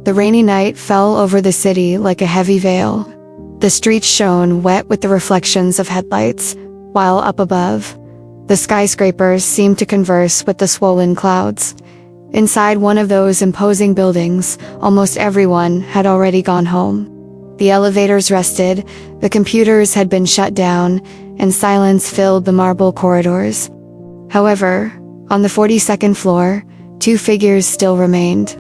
The rainy night fell over the city like a heavy veil. The streets shone wet with the reflections of headlights, while up above, the skyscrapers seemed to converse with the swollen clouds. Inside one of those imposing buildings, almost everyone had already gone home. The elevators rested, the computers had been shut down, and silence filled the marble corridors. However, on the 42nd floor, two figures still remained.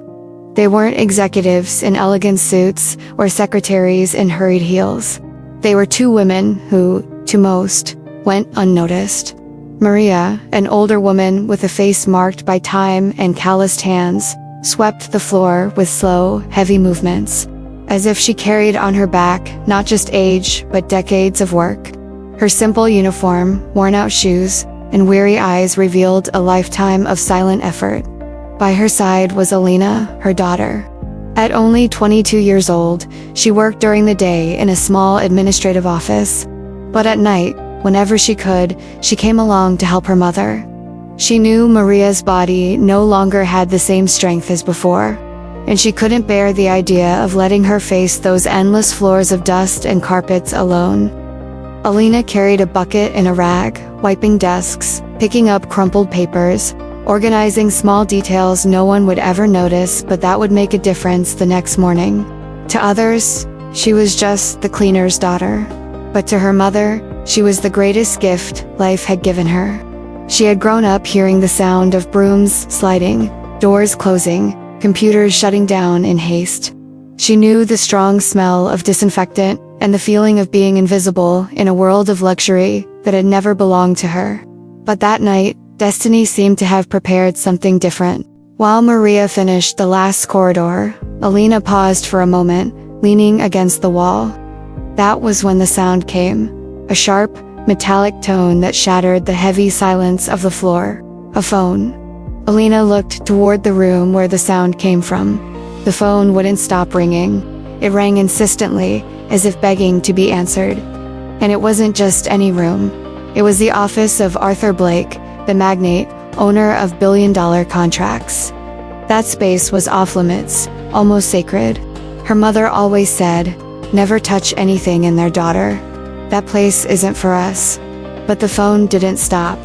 They weren't executives in elegant suits or secretaries in hurried heels. They were two women who, to most, went unnoticed. Maria, an older woman with a face marked by time and calloused hands, swept the floor with slow, heavy movements, as if she carried on her back not just age but decades of work. Her simple uniform, worn-out shoes, and weary eyes revealed a lifetime of silent effort. By her side was Elena, her daughter. At only 22 years old, she worked during the day in a small administrative office. But at night, whenever she could, she came along to help her mother. She knew Maria's body no longer had the same strength as before, and she couldn't bear the idea of letting her face those endless floors of dust and carpets alone. Elena carried a bucket and a rag, wiping desks, picking up crumpled papers, organizing small details no one would ever notice but that would make a difference the next morning. To others, she was just the cleaner's daughter. But to her mother, she was the greatest gift life had given her. She had grown up hearing the sound of brooms sliding, doors closing, computers shutting down in haste. She knew the strong smell of disinfectant and the feeling of being invisible in a world of luxury that had never belonged to her. But that night, destiny seemed to have prepared something different. While Maria finished the last corridor, Elena paused for a moment, leaning against the wall. That was when the sound came, a sharp, metallic tone that shattered the heavy silence of the floor. A phone. Elena looked toward the room where the sound came from. The phone wouldn't stop ringing. It rang insistently, as if begging to be answered. And it wasn't just any room. It was the office of Arthur Blake, the magnate, owner of billion-dollar contracts. That space was off-limits, almost sacred. Her mother always said, "Never touch anything in their daughter. That place isn't for us." But the phone didn't stop.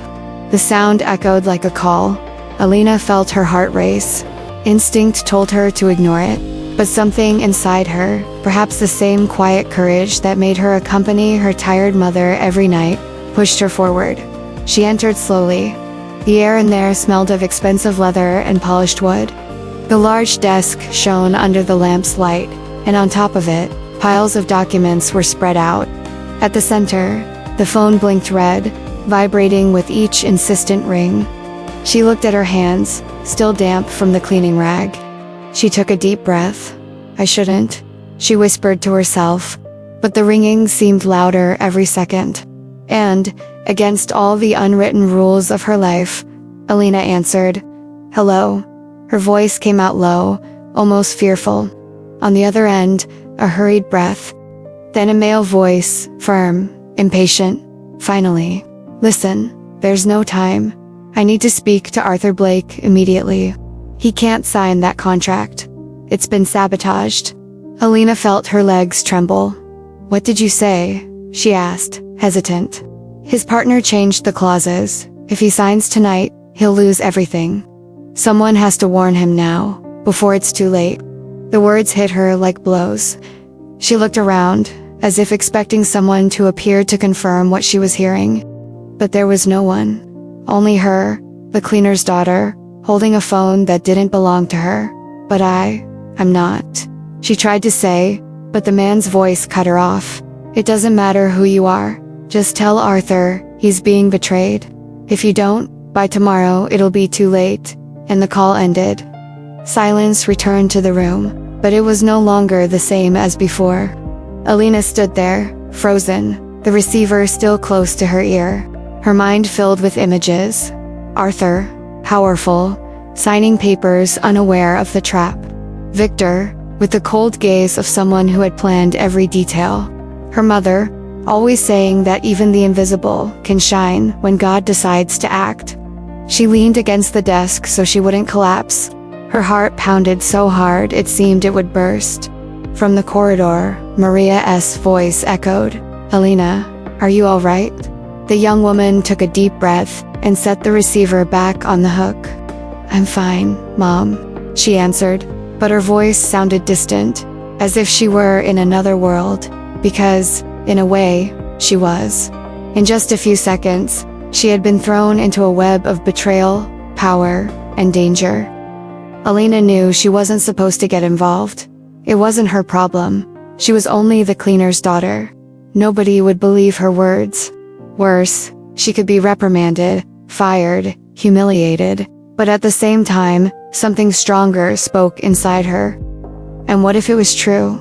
The sound echoed like a call. Elena felt her heart race. Instinct told her to ignore it. But something inside her, perhaps the same quiet courage that made her accompany her tired mother every night, pushed her forward. She entered slowly. The air in there smelled of expensive leather and polished wood. The large desk shone under the lamp's light, and on top of it, piles of documents were spread out. At the center, the phone blinked red, vibrating with each insistent ring. She looked at her hands, still damp from the cleaning rag. She took a deep breath. "I shouldn't," she whispered to herself, but the ringing seemed louder every second. And, against all the unwritten rules of her life, Elena answered, "Hello." Her voice came out low, almost fearful. On the other end, a hurried breath. Then a male voice, firm, impatient. "Finally. Listen, there's no time. I need to speak to Arthur Blake immediately. He can't sign that contract. It's been sabotaged." Elena felt her legs tremble. "What did you say?" she asked, hesitant. "His partner changed the clauses. If he signs tonight, he'll lose everything. Someone has to warn him now, before it's too late." The words hit her like blows. She looked around, as if expecting someone to appear to confirm what she was hearing. But there was no one. Only her, the cleaner's daughter, holding a phone that didn't belong to her. "But I'm not," she tried to say, but the man's voice cut her off. "It doesn't matter who you are. Just tell Arthur he's being betrayed. If you don't, by tomorrow it'll be too late." And the call ended. Silence returned to the room, but it was no longer the same as before. Elena stood there, frozen, the receiver still close to her ear. Her mind filled with images. Arthur, powerful, signing papers unaware of the trap. Victor, with the cold gaze of someone who had planned every detail. Her mother, always saying that even the invisible can shine when God decides to act. She leaned against the desk so she wouldn't collapse. Her heart pounded so hard it seemed it would burst. From the corridor, Maria's voice echoed, "Elena, are you all right?" The young woman took a deep breath and set the receiver back on the hook. "I'm fine, Mom," she answered, but her voice sounded distant, as if she were in another world, because, in a way, she was. In just a few seconds, she had been thrown into a web of betrayal, power, and danger. Elena knew she wasn't supposed to get involved. It wasn't her problem. She was only the cleaner's daughter. Nobody would believe her words. Worse, she could be reprimanded, fired, humiliated. But at the same time, something stronger spoke inside her. And what if it was true?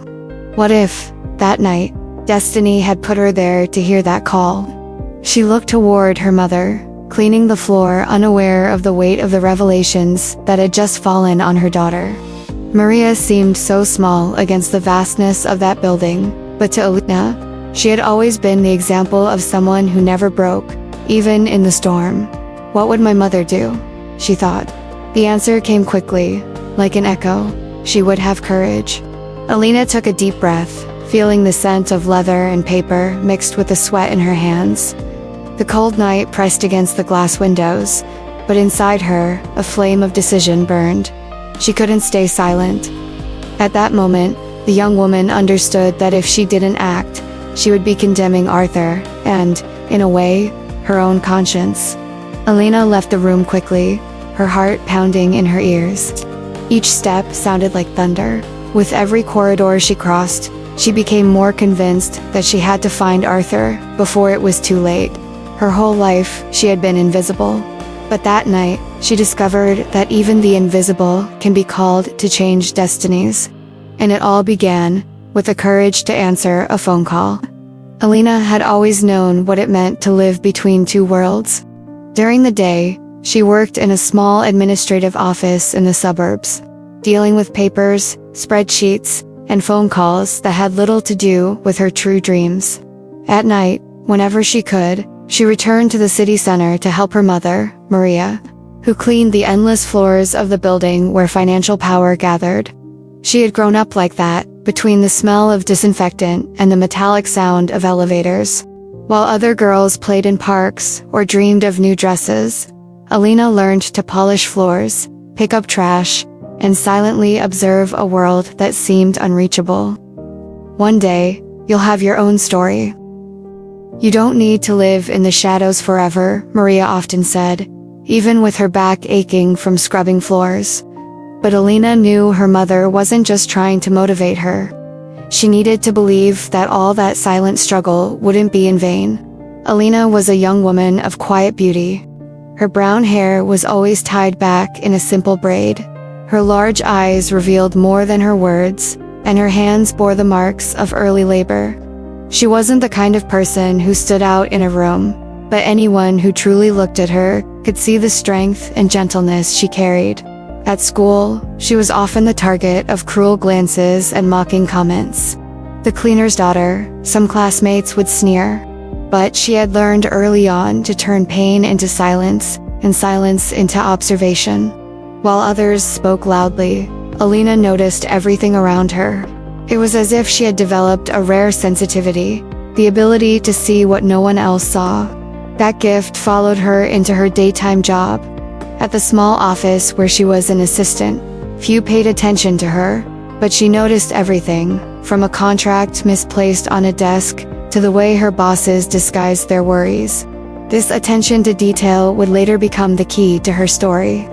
What if, that night, destiny had put her there to hear that call? She looked toward her mother, cleaning the floor, unaware of the weight of the revelations that had just fallen on her daughter. Maria seemed so small against the vastness of that building, but to Elena, she had always been the example of someone who never broke, even in the storm. What would my mother do? She thought. The answer came quickly, like an echo. She would have courage. Elena took a deep breath, feeling the scent of leather and paper mixed with the sweat in her hands. The cold night pressed against the glass windows, but inside her, a flame of decision burned. She couldn't stay silent. At that moment, the young woman understood that if she didn't act, she would be condemning Arthur and, in a way, her own conscience. Elena left the room quickly, her heart pounding in her ears. Each step sounded like thunder. With every corridor she crossed, she became more convinced that she had to find Arthur before it was too late. Her whole life, she had been invisible. But that night, she discovered that even the invisible can be called to change destinies. And it all began with the courage to answer a phone call. Elena had always known what it meant to live between two worlds. During the day, she worked in a small administrative office in the suburbs, dealing with papers, spreadsheets, and phone calls that had little to do with her true dreams. At night, whenever she could, she returned to the city center to help her mother, Maria, who cleaned the endless floors of the building where financial power gathered. She had grown up like that, between the smell of disinfectant and the metallic sound of elevators. While other girls played in parks or dreamed of new dresses, Elena learned to polish floors, pick up trash, and silently observe a world that seemed unreachable. One day, you'll have your own story. You don't need to live in the shadows forever, Maria often said, even with her back aching from scrubbing floors. But Elena knew her mother wasn't just trying to motivate her. She needed to believe that all that silent struggle wouldn't be in vain. Elena was a young woman of quiet beauty. Her brown hair was always tied back in a simple braid. Her large eyes revealed more than her words, and her hands bore the marks of early labor. She wasn't the kind of person who stood out in a room, but anyone who truly looked at her could see the strength and gentleness she carried. At school, she was often the target of cruel glances and mocking comments. The cleaner's daughter, some classmates would sneer, but she had learned early on to turn pain into silence and silence into observation. While others spoke loudly, Elena noticed everything around her. It was as if she had developed a rare sensitivity, the ability to see what no one else saw. That gift followed her into her daytime job. At the small office where she was an assistant, few paid attention to her, but she noticed everything, from a contract misplaced on a desk to the way her bosses disguised their worries. This attention to detail would later become the key to her story.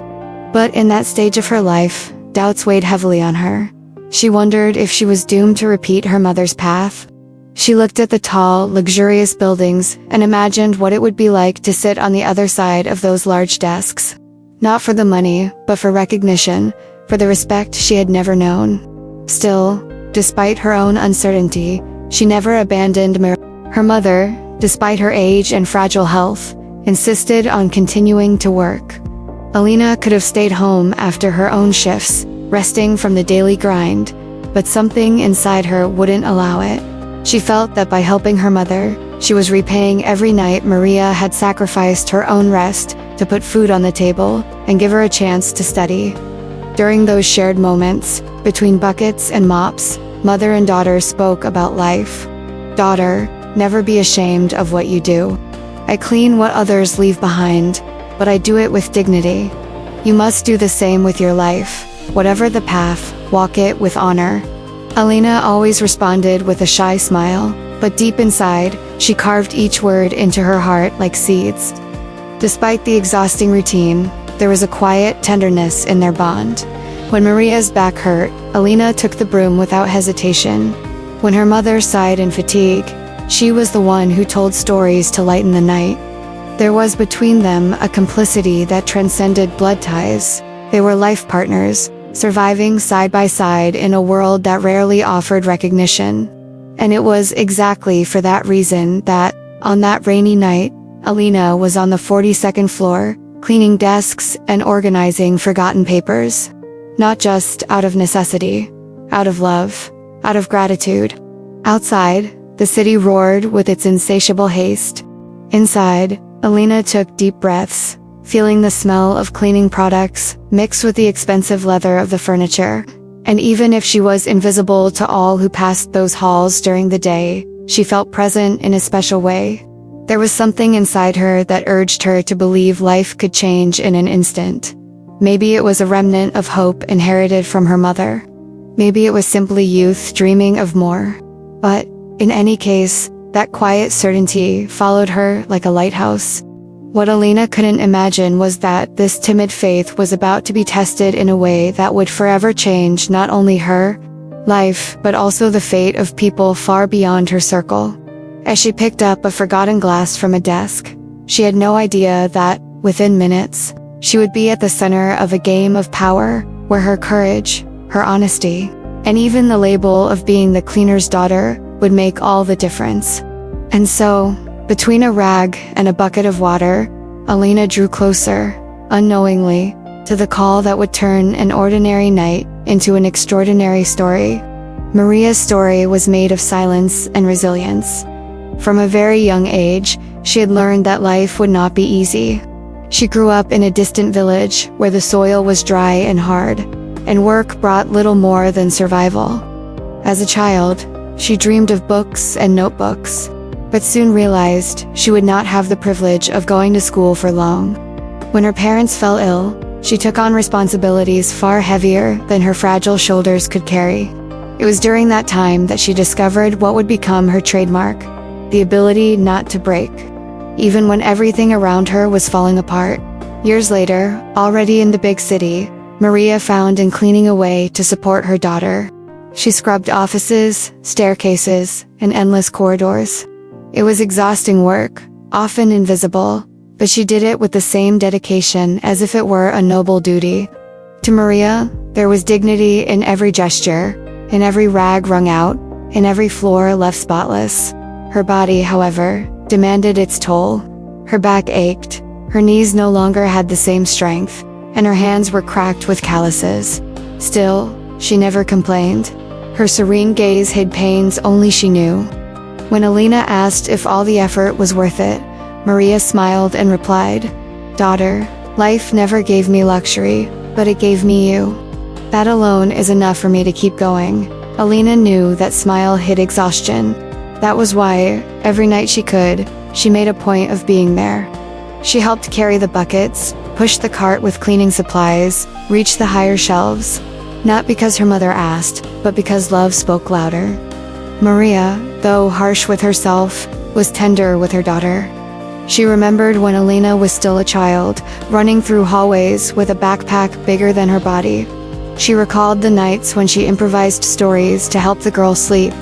But in that stage of her life, doubts weighed heavily on her. She wondered if she was doomed to repeat her mother's path. She looked at the tall, luxurious buildings and imagined what it would be like to sit on the other side of those large desks. Not for the money, but for recognition, for the respect she had never known. Still, despite her own uncertainty, she never abandoned her mother, despite her age and fragile health, insisted on continuing to work. Elena could have stayed home after her own shifts, resting from the daily grind, but something inside her wouldn't allow it. She felt that by helping her mother, she was repaying every night Maria had sacrificed her own rest to put food on the table and give her a chance to study. During those shared moments, between buckets and mops, mother and daughter spoke about life. Daughter, never be ashamed of what you do. I clean what others leave behind, but I do it with dignity. You must do the same with your life. Whatever the path, walk it with honor. Elena always responded with a shy smile, but deep inside, she carved each word into her heart like seeds. Despite the exhausting routine, there was a quiet tenderness in their bond. When Maria's back hurt, Elena took the broom without hesitation. When her mother sighed in fatigue, she was the one who told stories to lighten the night. There was between them a complicity that transcended blood ties. They were life partners, surviving side by side in a world that rarely offered recognition. And it was exactly for that reason that, on that rainy night, Elena was on the 42nd floor, cleaning desks and organizing forgotten papers. Not just out of necessity, out of love, out of gratitude. Outside, the city roared with its insatiable haste. Inside, Elena took deep breaths, feeling the smell of cleaning products mixed with the expensive leather of the furniture. And even if she was invisible to all who passed those halls during the day, she felt present in a special way. There was something inside her that urged her to believe life could change in an instant. Maybe it was a remnant of hope inherited from her mother. Maybe it was simply youth dreaming of more. But, in any case, that quiet certainty followed her like a lighthouse. What Elena couldn't imagine was that this timid faith was about to be tested in a way that would forever change not only her life, but also the fate of people far beyond her circle. As she picked up a forgotten glass from a desk, she had no idea that, within minutes, she would be at the center of a game of power where her courage, her honesty, and even the label of being the cleaner's daughter would make all the difference. And so, between a rag and a bucket of water, Elena drew closer, unknowingly, to the call that would turn an ordinary night into an extraordinary story. Maria's story was made of silence and resilience. From a very young age, she had learned that life would not be easy. She grew up in a distant village where the soil was dry and hard, and work brought little more than survival. As a child, she dreamed of books and notebooks, but soon realized she would not have the privilege of going to school for long. When her parents fell ill, she took on responsibilities far heavier than her fragile shoulders could carry. It was during that time that she discovered what would become her trademark: the ability not to break, even when everything around her was falling apart. Years later, already in the big city, Maria found in cleaning a way to support her daughter. She scrubbed offices, staircases, and endless corridors. It was exhausting work, often invisible, but she did it with the same dedication as if it were a noble duty. To Maria, there was dignity in every gesture, in every rag wrung out, in every floor left spotless. Her body, however, demanded its toll. Her back ached, her knees no longer had the same strength, and her hands were cracked with calluses. Still, she never complained. Her serene gaze hid pains only she knew. When Elena asked if all the effort was worth it, Maria smiled and replied, "Daughter, life never gave me luxury, but it gave me you. That alone is enough for me to keep going." Elena knew that smile hid exhaustion. That was why, every night she could, she made a point of being there. She helped carry the buckets, push the cart with cleaning supplies, reach the higher shelves. Not because her mother asked, but because love spoke louder. Maria, though harsh with herself, was tender with her daughter. She remembered when Elena was still a child, running through hallways with a backpack bigger than her body. She recalled the nights when she improvised stories to help the girl sleep,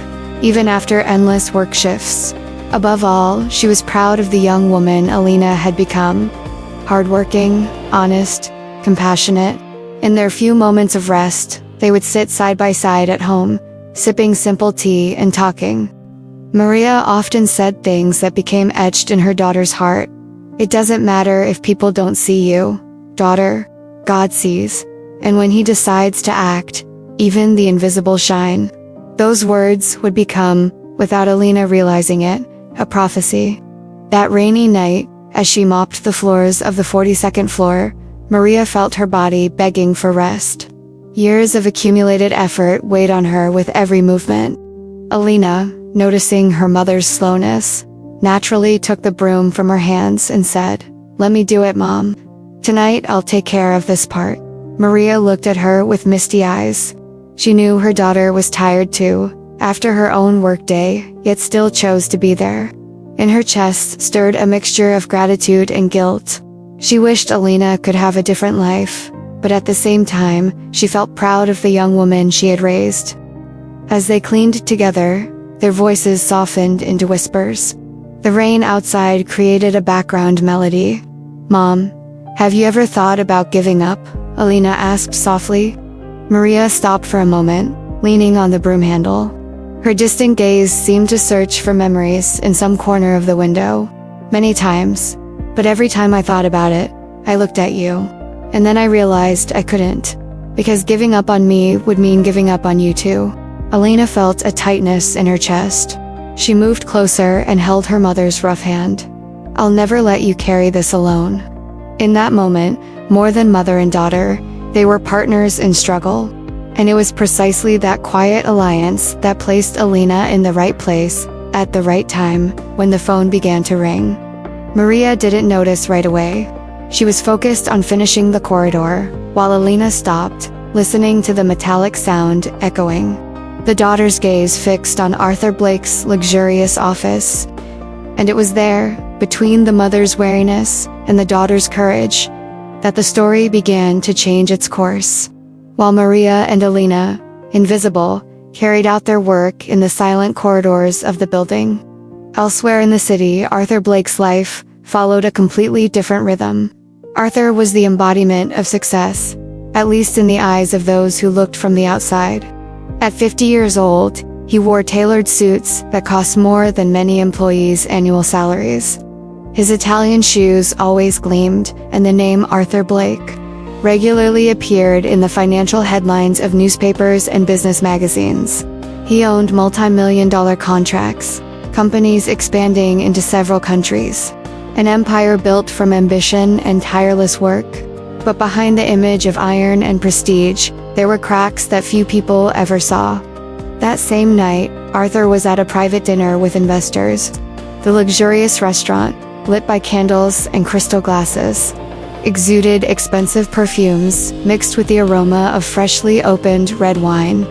even after endless work shifts. Above all, she was proud of the young woman Elena had become. Hardworking, honest, compassionate. In their few moments of rest, they would sit side by side at home, sipping simple tea and talking. Maria often said things that became etched in her daughter's heart. "It doesn't matter if people don't see you, daughter, God sees. And when He decides to act, even the invisible shine." Those words would become, without Elena realizing it, a prophecy. That rainy night, as she mopped the floors of the 42nd floor, Maria felt her body begging for rest. Years of accumulated effort weighed on her with every movement. Elena, noticing her mother's slowness, naturally took the broom from her hands and said, "Let me do it, Mom. Tonight I'll take care of this part." Maria looked at her with misty eyes. She knew her daughter was tired too, after her own workday, yet still chose to be there. In her chest stirred a mixture of gratitude and guilt. She wished Elena could have a different life, but at the same time, she felt proud of the young woman she had raised. As they cleaned together, their voices softened into whispers. The rain outside created a background melody. "Mom, have you ever thought about giving up?" Elena asked softly. Maria stopped for a moment, leaning on the broom handle. Her distant gaze seemed to search for memories in some corner of the window. "Many times, but every time I thought about it, I looked at you. And then I realized I couldn't, because giving up on me would mean giving up on you too." Elena felt a tightness in her chest. She moved closer and held her mother's rough hand. "I'll never let you carry this alone." In that moment, more than mother and daughter, they were partners in struggle. And it was precisely that quiet alliance that placed Elena in the right place, at the right time, when the phone began to ring. Maria didn't notice right away. She was focused on finishing the corridor, while Elena stopped, listening to the metallic sound echoing. The daughter's gaze fixed on Arthur Blake's luxurious office. And it was there, between the mother's wariness and the daughter's courage, that the story began to change its course. While Maria and Elena, invisible, carried out their work in the silent corridors of the building. Elsewhere in the city, Arthur Blake's life followed a completely different rhythm. Arthur was the embodiment of success, at least in the eyes of those who looked from the outside. At 50 years old, he wore tailored suits that cost more than many employees' annual salaries. His Italian shoes always gleamed, and the name Arthur Blake regularly appeared in the financial headlines of newspapers and business magazines. He owned multi-million-dollar contracts, companies expanding into several countries, an empire built from ambition and tireless work. But behind the image of iron and prestige, there were cracks that few people ever saw. That same night, Arthur was at a private dinner with investors. The luxurious restaurant, lit by candles and crystal glasses, exuded expensive perfumes mixed with the aroma of freshly opened red wine.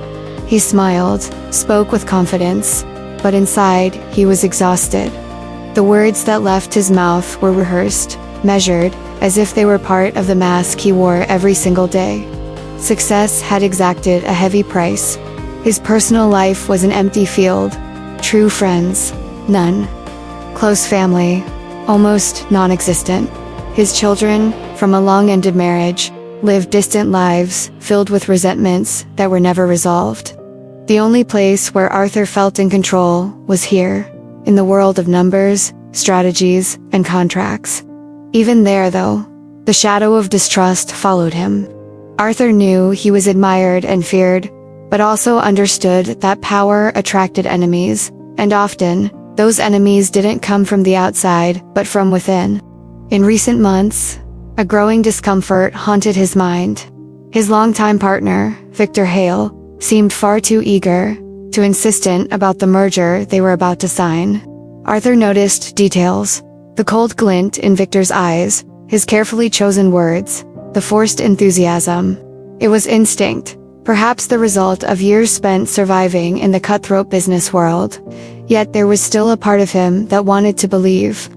He smiled, spoke with confidence, but inside, he was exhausted. The words that left his mouth were rehearsed, measured, as if they were part of the mask he wore every single day. Success had exacted a heavy price. His personal life was an empty field. True friends, none. Close family, almost non-existent. His children, from a long-ended marriage, lived distant lives filled with resentments that were never resolved. The only place where Arthur felt in control was here, in the world of numbers, strategies, and contracts. Even there, though, the shadow of distrust followed him. Arthur knew he was admired and feared, but also understood that power attracted enemies, and often, those enemies didn't come from the outside, but from within. In recent months, a growing discomfort haunted his mind. His longtime partner, Victor Hale, seemed far too eager, too insistent about the merger they were about to sign. Arthur noticed details: the cold glint in Victor's eyes, his carefully chosen words, the forced enthusiasm. It was instinct, perhaps the result of years spent surviving in the cutthroat business world. Yet there was still a part of him that wanted to believe.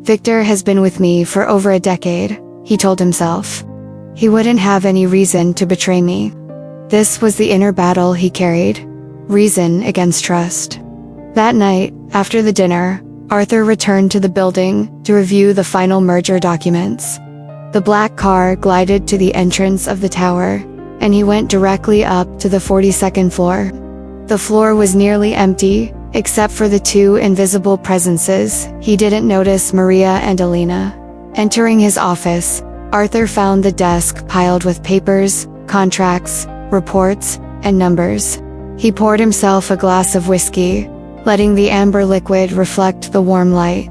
Victor has been with me for over a decade, he told himself. He wouldn't have any reason to betray me. This was the inner battle he carried, reason against trust. That night, after the dinner, Arthur returned to the building to review the final merger documents. The black car glided to the entrance of the tower, and he went directly up to the 42nd floor. The floor was nearly empty, except for the two invisible presences. He didn't notice Maria and Elena. Entering his office, Arthur found the desk piled with papers, contracts, reports, and numbers. He poured himself a glass of whiskey, letting the amber liquid reflect the warm light.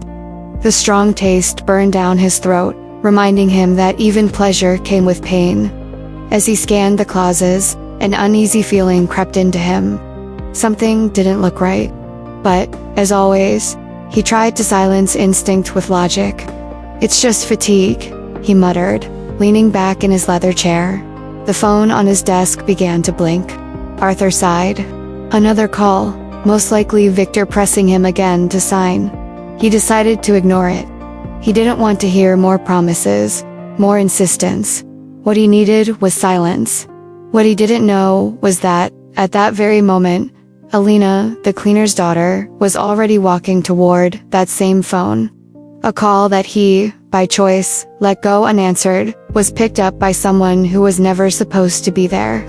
The strong taste burned down his throat, reminding him that even pleasure came with pain. As he scanned the clauses, an uneasy feeling crept into him. Something didn't look right. But, as always, he tried to silence instinct with logic. "It's just fatigue," he muttered, leaning back in his leather chair. The phone on his desk began to blink. Arthur sighed. Another call, most likely Victor pressing him again to sign. He decided to ignore it. He didn't want to hear more promises, more insistence. What he needed was silence. What he didn't know was that, at that very moment, Elena, the cleaner's daughter, was already walking toward that same phone. A call that he, by choice, let go unanswered, was picked up by someone who was never supposed to be there.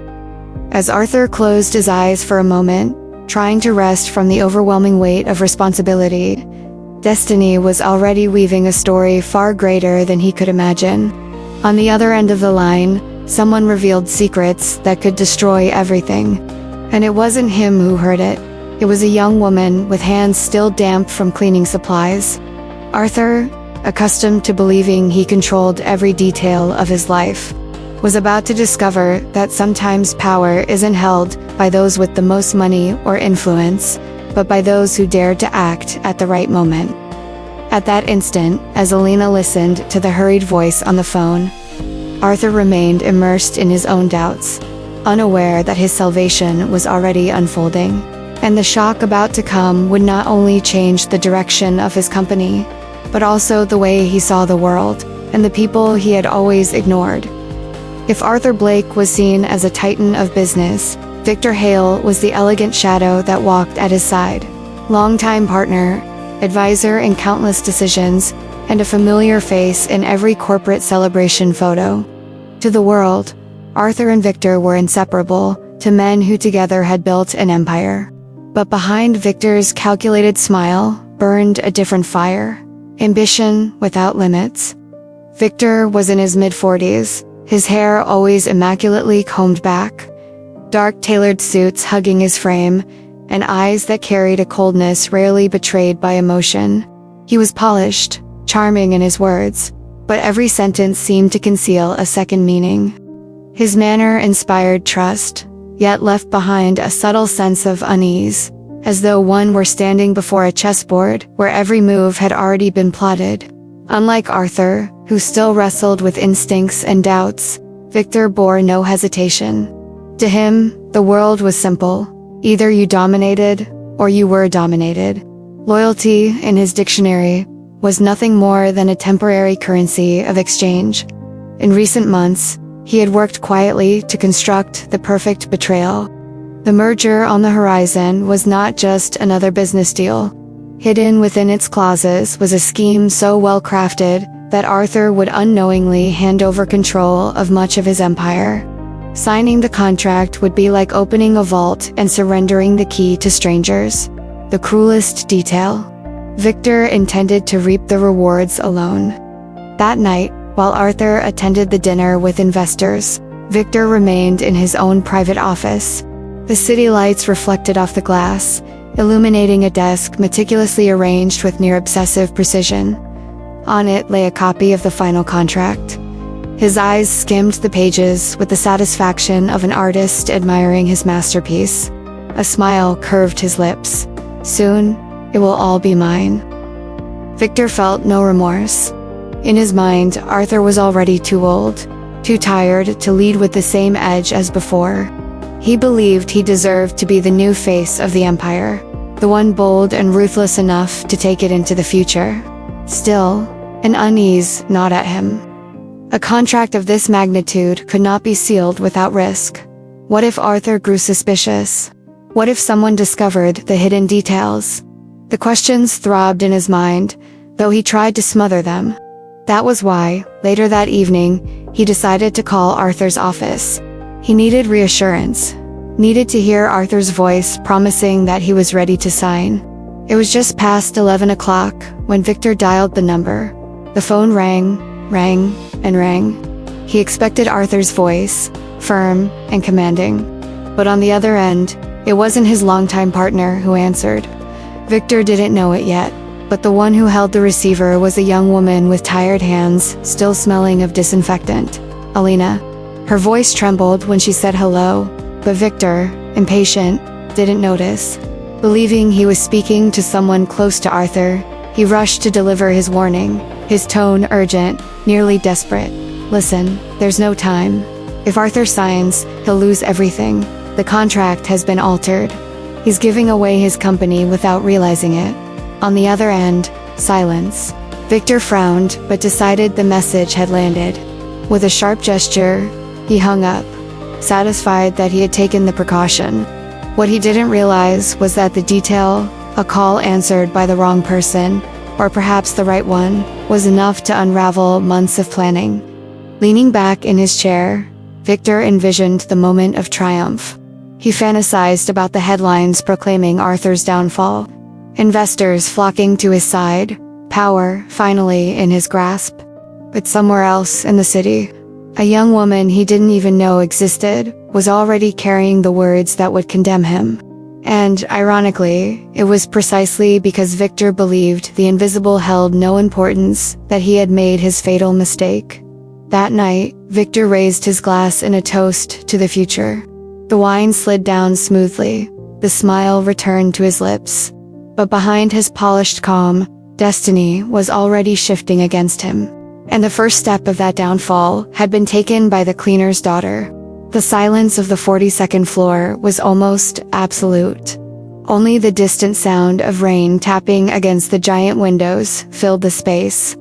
As Arthur closed his eyes for a moment, trying to rest from the overwhelming weight of responsibility, destiny was already weaving a story far greater than he could imagine. On the other end of the line, someone revealed secrets that could destroy everything. And it wasn't him who heard it. It was a young woman with hands still damp from cleaning supplies. Arthur, accustomed to believing he controlled every detail of his life, was about to discover that sometimes power isn't held by those with the most money or influence, but by those who dared to act at the right moment. At that instant, as Elena listened to the hurried voice on the phone, Arthur remained immersed in his own doubts, unaware that his salvation was already unfolding. And the shock about to come would not only change the direction of his company, but also the way he saw the world, and the people he had always ignored. If Arthur Blake was seen as a titan of business, Victor Hale was the elegant shadow that walked at his side. Longtime partner, advisor in countless decisions, and a familiar face in every corporate celebration photo. To the world, Arthur and Victor were inseparable, to men who together had built an empire. But behind Victor's calculated smile burned a different fire. Ambition without limits. Victor was in his mid-40s, his hair always immaculately combed back, dark tailored suits hugging his frame, and eyes that carried a coldness rarely betrayed by emotion. He was polished, charming in his words, but every sentence seemed to conceal a second meaning. His manner inspired trust, yet left behind a subtle sense of unease, as though one were standing before a chessboard where every move had already been plotted. Unlike Arthur, who still wrestled with instincts and doubts, Victor bore no hesitation. To him, the world was simple. Either you dominated, or you were dominated. Loyalty, in his dictionary, was nothing more than a temporary currency of exchange. In recent months, he had worked quietly to construct the perfect betrayal. The merger on the horizon was not just another business deal. Hidden within its clauses was a scheme so well crafted that Arthur would unknowingly hand over control of much of his empire. Signing the contract would be like opening a vault and surrendering the key to strangers. The cruelest detail. Victor intended to reap the rewards alone. That night, while Arthur attended the dinner with investors, Victor remained in his own private office. The city lights reflected off the glass, illuminating a desk meticulously arranged with near-obsessive precision. On it lay a copy of the final contract. His eyes skimmed the pages with the satisfaction of an artist admiring his masterpiece. A smile curved his lips. Soon, it will all be mine. Victor felt no remorse. In his mind, Arthur was already too old, too tired to lead with the same edge as before. He believed he deserved to be the new face of the empire, the one bold and ruthless enough to take it into the future. Still, an unease gnawed at him. A contract of this magnitude could not be sealed without risk. What if Arthur grew suspicious? What if someone discovered the hidden details? The questions throbbed in his mind, though he tried to smother them. That was why, later that evening, he decided to call Arthur's office. He needed reassurance, needed to hear Arthur's voice promising that he was ready to sign. It was just past 11 o'clock when Victor dialed the number. The phone rang, and rang. He expected Arthur's voice, firm and commanding. But on the other end, it wasn't his longtime partner who answered. Victor didn't know it yet, but the one who held the receiver was a young woman with tired hands, still smelling of disinfectant. Elena. Her voice trembled when she said hello, but Victor, impatient, didn't notice. Believing he was speaking to someone close to Arthur, he rushed to deliver his warning, his tone urgent, nearly desperate. Listen, there's no time. If Arthur signs, he'll lose everything. The contract has been altered. He's giving away his company without realizing it. On the other end, silence. Victor frowned, but decided the message had landed. With a sharp gesture, he hung up, satisfied that he had taken the precaution. What he didn't realize was that the detail, a call answered by the wrong person, or perhaps the right one, was enough to unravel months of planning. Leaning back in his chair, Victor envisioned the moment of triumph. He fantasized about the headlines proclaiming Arthur's downfall, investors flocking to his side, power finally in his grasp. But somewhere else in the city, a young woman he didn't even know existed was already carrying the words that would condemn him. And, ironically, it was precisely because Victor believed the invisible held no importance that he had made his fatal mistake. That night, Victor raised his glass in a toast to the future. The wine slid down smoothly, the smile returned to his lips. But behind his polished calm, destiny was already shifting against him. And the first step of that downfall had been taken by the cleaner's daughter. The silence of the 42nd floor was almost absolute. Only the distant sound of rain tapping against the giant windows filled the space.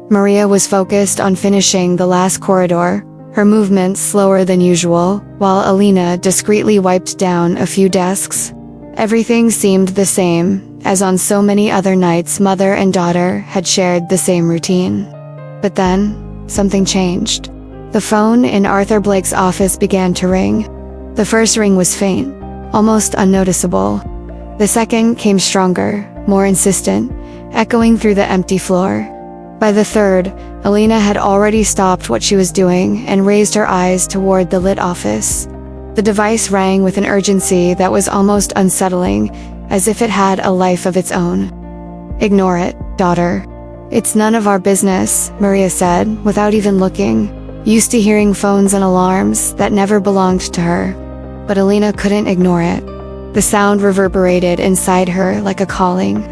Maria was focused on finishing the last corridor, her movements slower than usual, while Elena discreetly wiped down a few desks. Everything seemed the same, as on so many other nights mother and daughter had shared the same routine. But then, something changed. The phone in Arthur Blake's office began to ring. The first ring was faint, almost unnoticeable. The second came stronger, more insistent, echoing through the empty floor. By the third, Elena had already stopped what she was doing and raised her eyes toward the lit office. The device rang with an urgency that was almost unsettling, as if it had a life of its own. "Ignore it, daughter. It's none of our business," Maria said, without even looking, used to hearing phones and alarms that never belonged to her. But Elena couldn't ignore it. The sound reverberated inside her like a calling.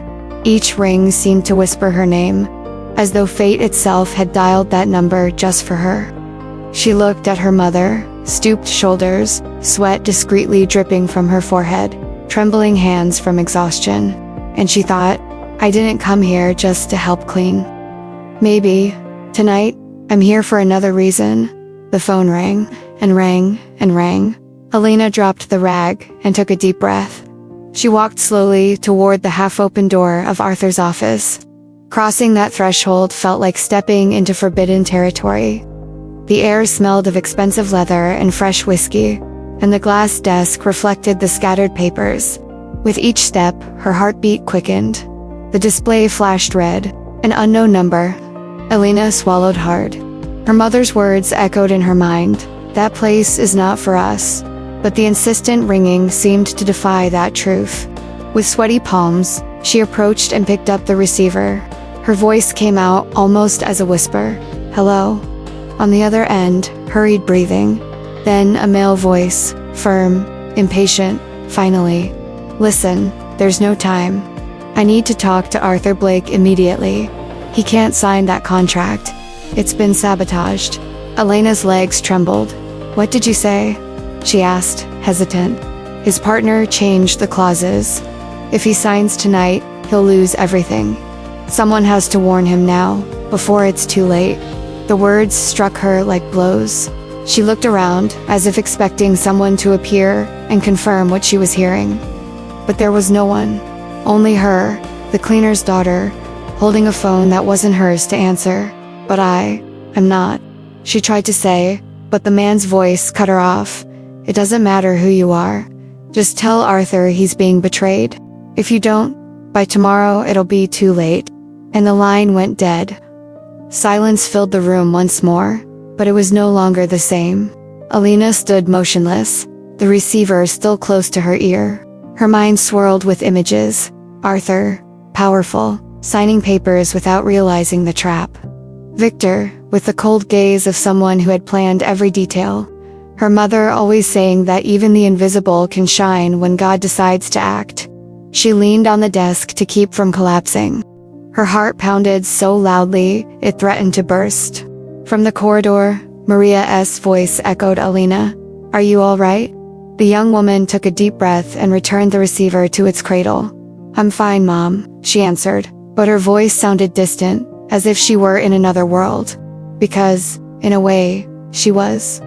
Each ring seemed to whisper her name, as though fate itself had dialed that number just for her. She looked at her mother, stooped shoulders, sweat discreetly dripping from her forehead, trembling hands from exhaustion. And she thought, I didn't come here just to help clean. Maybe, tonight, I'm here for another reason. The phone rang, and rang, and rang. Elena dropped the rag and took a deep breath. She walked slowly toward the half-open door of Arthur's office. Crossing that threshold felt like stepping into forbidden territory. The air smelled of expensive leather and fresh whiskey, and the glass desk reflected the scattered papers. With each step, her heartbeat quickened. The display flashed red, an unknown number. Elena swallowed hard. Her mother's words echoed in her mind. That place is not for us. But the insistent ringing seemed to defy that truth. With sweaty palms, she approached and picked up the receiver. Her voice came out almost as a whisper. Hello. On the other end, hurried breathing. Then a male voice, firm, impatient, finally. Listen, there's no time. I need to talk to Arthur Blake immediately. He can't sign that contract. It's been sabotaged. Elena's legs trembled. What did you say? She asked, hesitant. His partner changed the clauses. If he signs tonight, he'll lose everything. Someone has to warn him now, before it's too late. The words struck her like blows. She looked around, as if expecting someone to appear and confirm what she was hearing. But there was no one. Only her, the cleaner's daughter, holding a phone that wasn't hers to answer. But I'm not. She tried to say, but the man's voice cut her off. It doesn't matter who you are. Just tell Arthur he's being betrayed. If you don't, by tomorrow it'll be too late. And the line went dead. Silence filled the room once more, but it was no longer the same. Elena stood motionless, the receiver still close to her ear. Her mind swirled with images. Arthur, powerful, signing papers without realizing the trap. Victor, with the cold gaze of someone who had planned every detail. Her mother always saying that even the invisible can shine when God decides to act. She leaned on the desk to keep from collapsing. Her heart pounded so loudly, it threatened to burst. From the corridor, Maria's voice echoed, "Elena, are you all right?" The young woman took a deep breath and returned the receiver to its cradle. "I'm fine, Mom," she answered, but her voice sounded distant, as if she were in another world. Because, in a way, she was.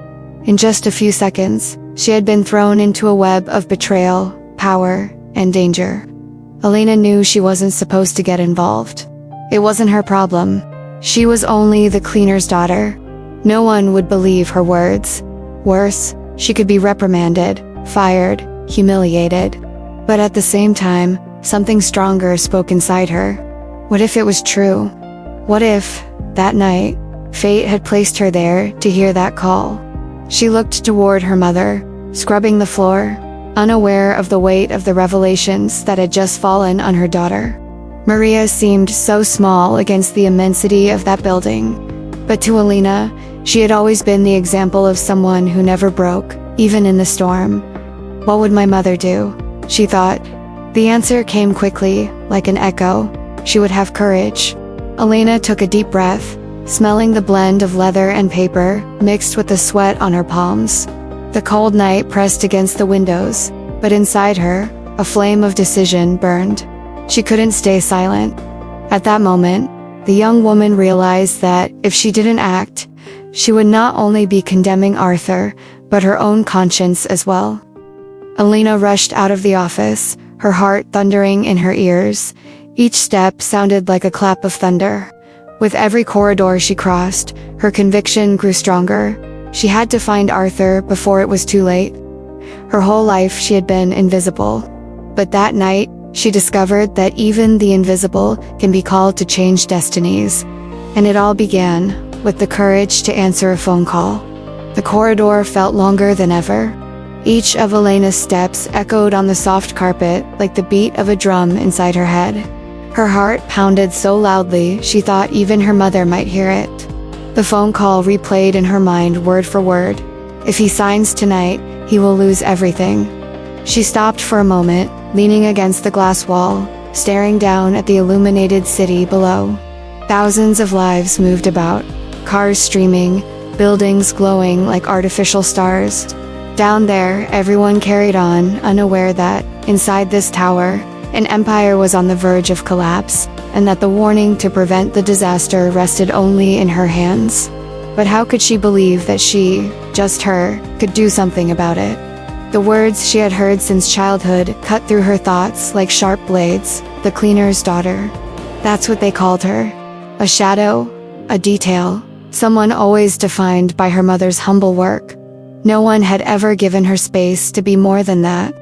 In just a few seconds, she had been thrown into a web of betrayal, power, and danger. Elena knew she wasn't supposed to get involved. It wasn't her problem. She was only the cleaner's daughter. No one would believe her words. Worse, she could be reprimanded, fired, humiliated. But at the same time, something stronger spoke inside her. What if it was true? What if, that night, fate had placed her there to hear that call? She looked toward her mother, scrubbing the floor, unaware of the weight of the revelations that had just fallen on her daughter. Maria seemed so small against the immensity of that building. But to Elena, she had always been the example of someone who never broke, even in the storm. What would my mother do? She thought. The answer came quickly, like an echo. She would have courage. Elena took a deep breath, smelling the blend of leather and paper, mixed with the sweat on her palms. The cold night pressed against the windows, but inside her, a flame of decision burned. She couldn't stay silent. At that moment, the young woman realized that if she didn't act, she would not only be condemning Arthur, but her own conscience as well. Elena rushed out of the office, her heart thundering in her ears. Each step sounded like a clap of thunder. With every corridor she crossed, her conviction grew stronger. She had to find Arthur before it was too late. Her whole life she had been invisible. But that night, she discovered that even the invisible can be called to change destinies. And it all began with the courage to answer a phone call. The corridor felt longer than ever. Each of Elena's steps echoed on the soft carpet like the beat of a drum inside her head. Her heart pounded so loudly she thought even her mother might hear it. The phone call replayed in her mind word for word. If he signs tonight, he will lose everything. She stopped for a moment, leaning against the glass wall, staring down at the illuminated city below. Thousands of lives moved about, cars streaming, buildings glowing like artificial stars. Down there, everyone carried on, unaware that, inside this tower, an empire was on the verge of collapse, and that the warning to prevent the disaster rested only in her hands. But how could she believe that she, just her, could do something about it? The words she had heard since childhood cut through her thoughts like sharp blades. The cleaner's daughter. That's what they called her. A shadow, a detail, someone always defined by her mother's humble work. No one had ever given her space to be more than that.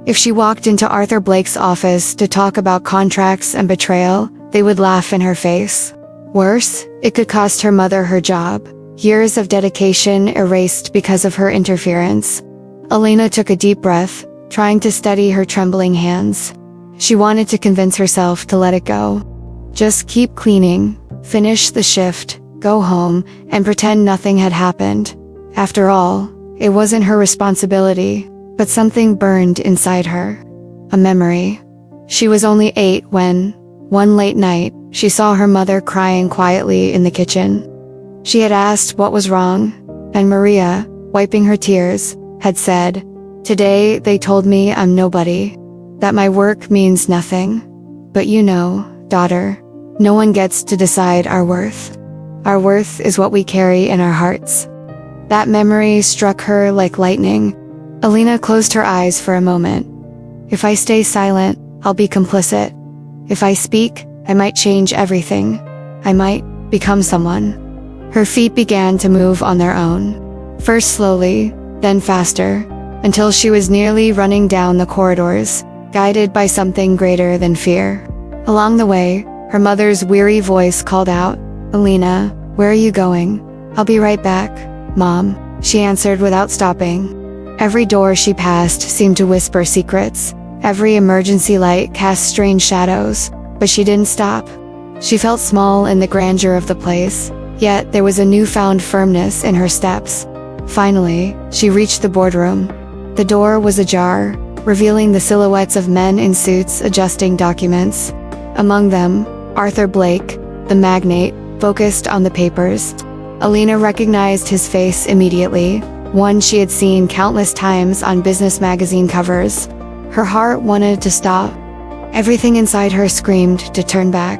If she walked into Arthur Blake's office to talk about contracts and betrayal, they would laugh in her face. Worse, it could cost her mother her job. Years of dedication erased because of her interference. Elena took a deep breath, trying to steady her trembling hands. She wanted to convince herself to let it go. Just keep cleaning, finish the shift, go home, and pretend nothing had happened. After all, it wasn't her responsibility, but something burned inside her. A memory. She was only 8 when, one late night, she saw her mother crying quietly in the kitchen. She had asked what was wrong, and Maria, wiping her tears, had said, "Today they told me I'm nobody, that my work means nothing. But you know, daughter, no one gets to decide our worth. Our worth is what we carry in our hearts." That memory struck her like lightning. Elena closed her eyes for a moment. If I stay silent, I'll be complicit. If I speak, I might change everything. I might become someone. Her feet began to move on their own. First slowly, then faster, until she was nearly running down the corridors, guided by something greater than fear. Along the way, her mother's weary voice called out, "Elena, where are you going?" "I'll be right back, Mom," she answered without stopping. Every door she passed seemed to whisper secrets. Every emergency light cast strange shadows, but she didn't stop. She felt small in the grandeur of the place, yet there was a newfound firmness in her steps. Finally, she reached the boardroom. The door was ajar, revealing the silhouettes of men in suits adjusting documents. Among them, Arthur Blake, the magnate, focused on the papers. Elena recognized his face immediately, one she had seen countless times on business magazine covers. Her heart wanted to stop. Everything inside her screamed to turn back.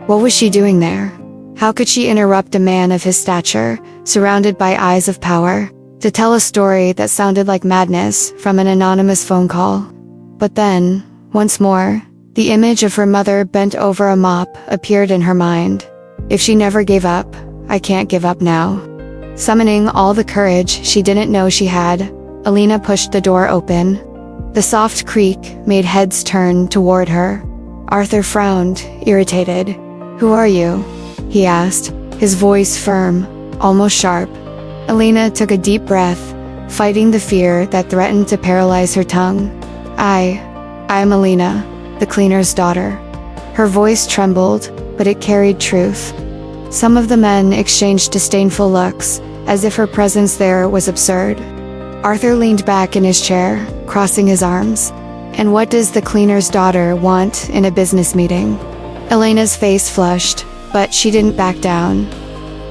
What was she doing there? How could she interrupt a man of his stature, surrounded by eyes of power, to tell a story that sounded like madness from an anonymous phone call? But then, once more, the image of her mother bent over a mop appeared in her mind. If she never gave up, I can't give up now. Summoning all the courage she didn't know she had, Elena pushed the door open. The soft creak made heads turn toward her. Arthur frowned, irritated. "Who are you?" he asked, his voice firm, almost sharp. Elena took a deep breath, fighting the fear that threatened to paralyze her tongue. I'm Elena, the cleaner's daughter." Her voice trembled, but it carried truth. Some of the men exchanged disdainful looks, as if her presence there was absurd. Arthur leaned back in his chair, crossing his arms. "And what does the cleaner's daughter want in a business meeting?" Elena's face flushed, but she didn't back down.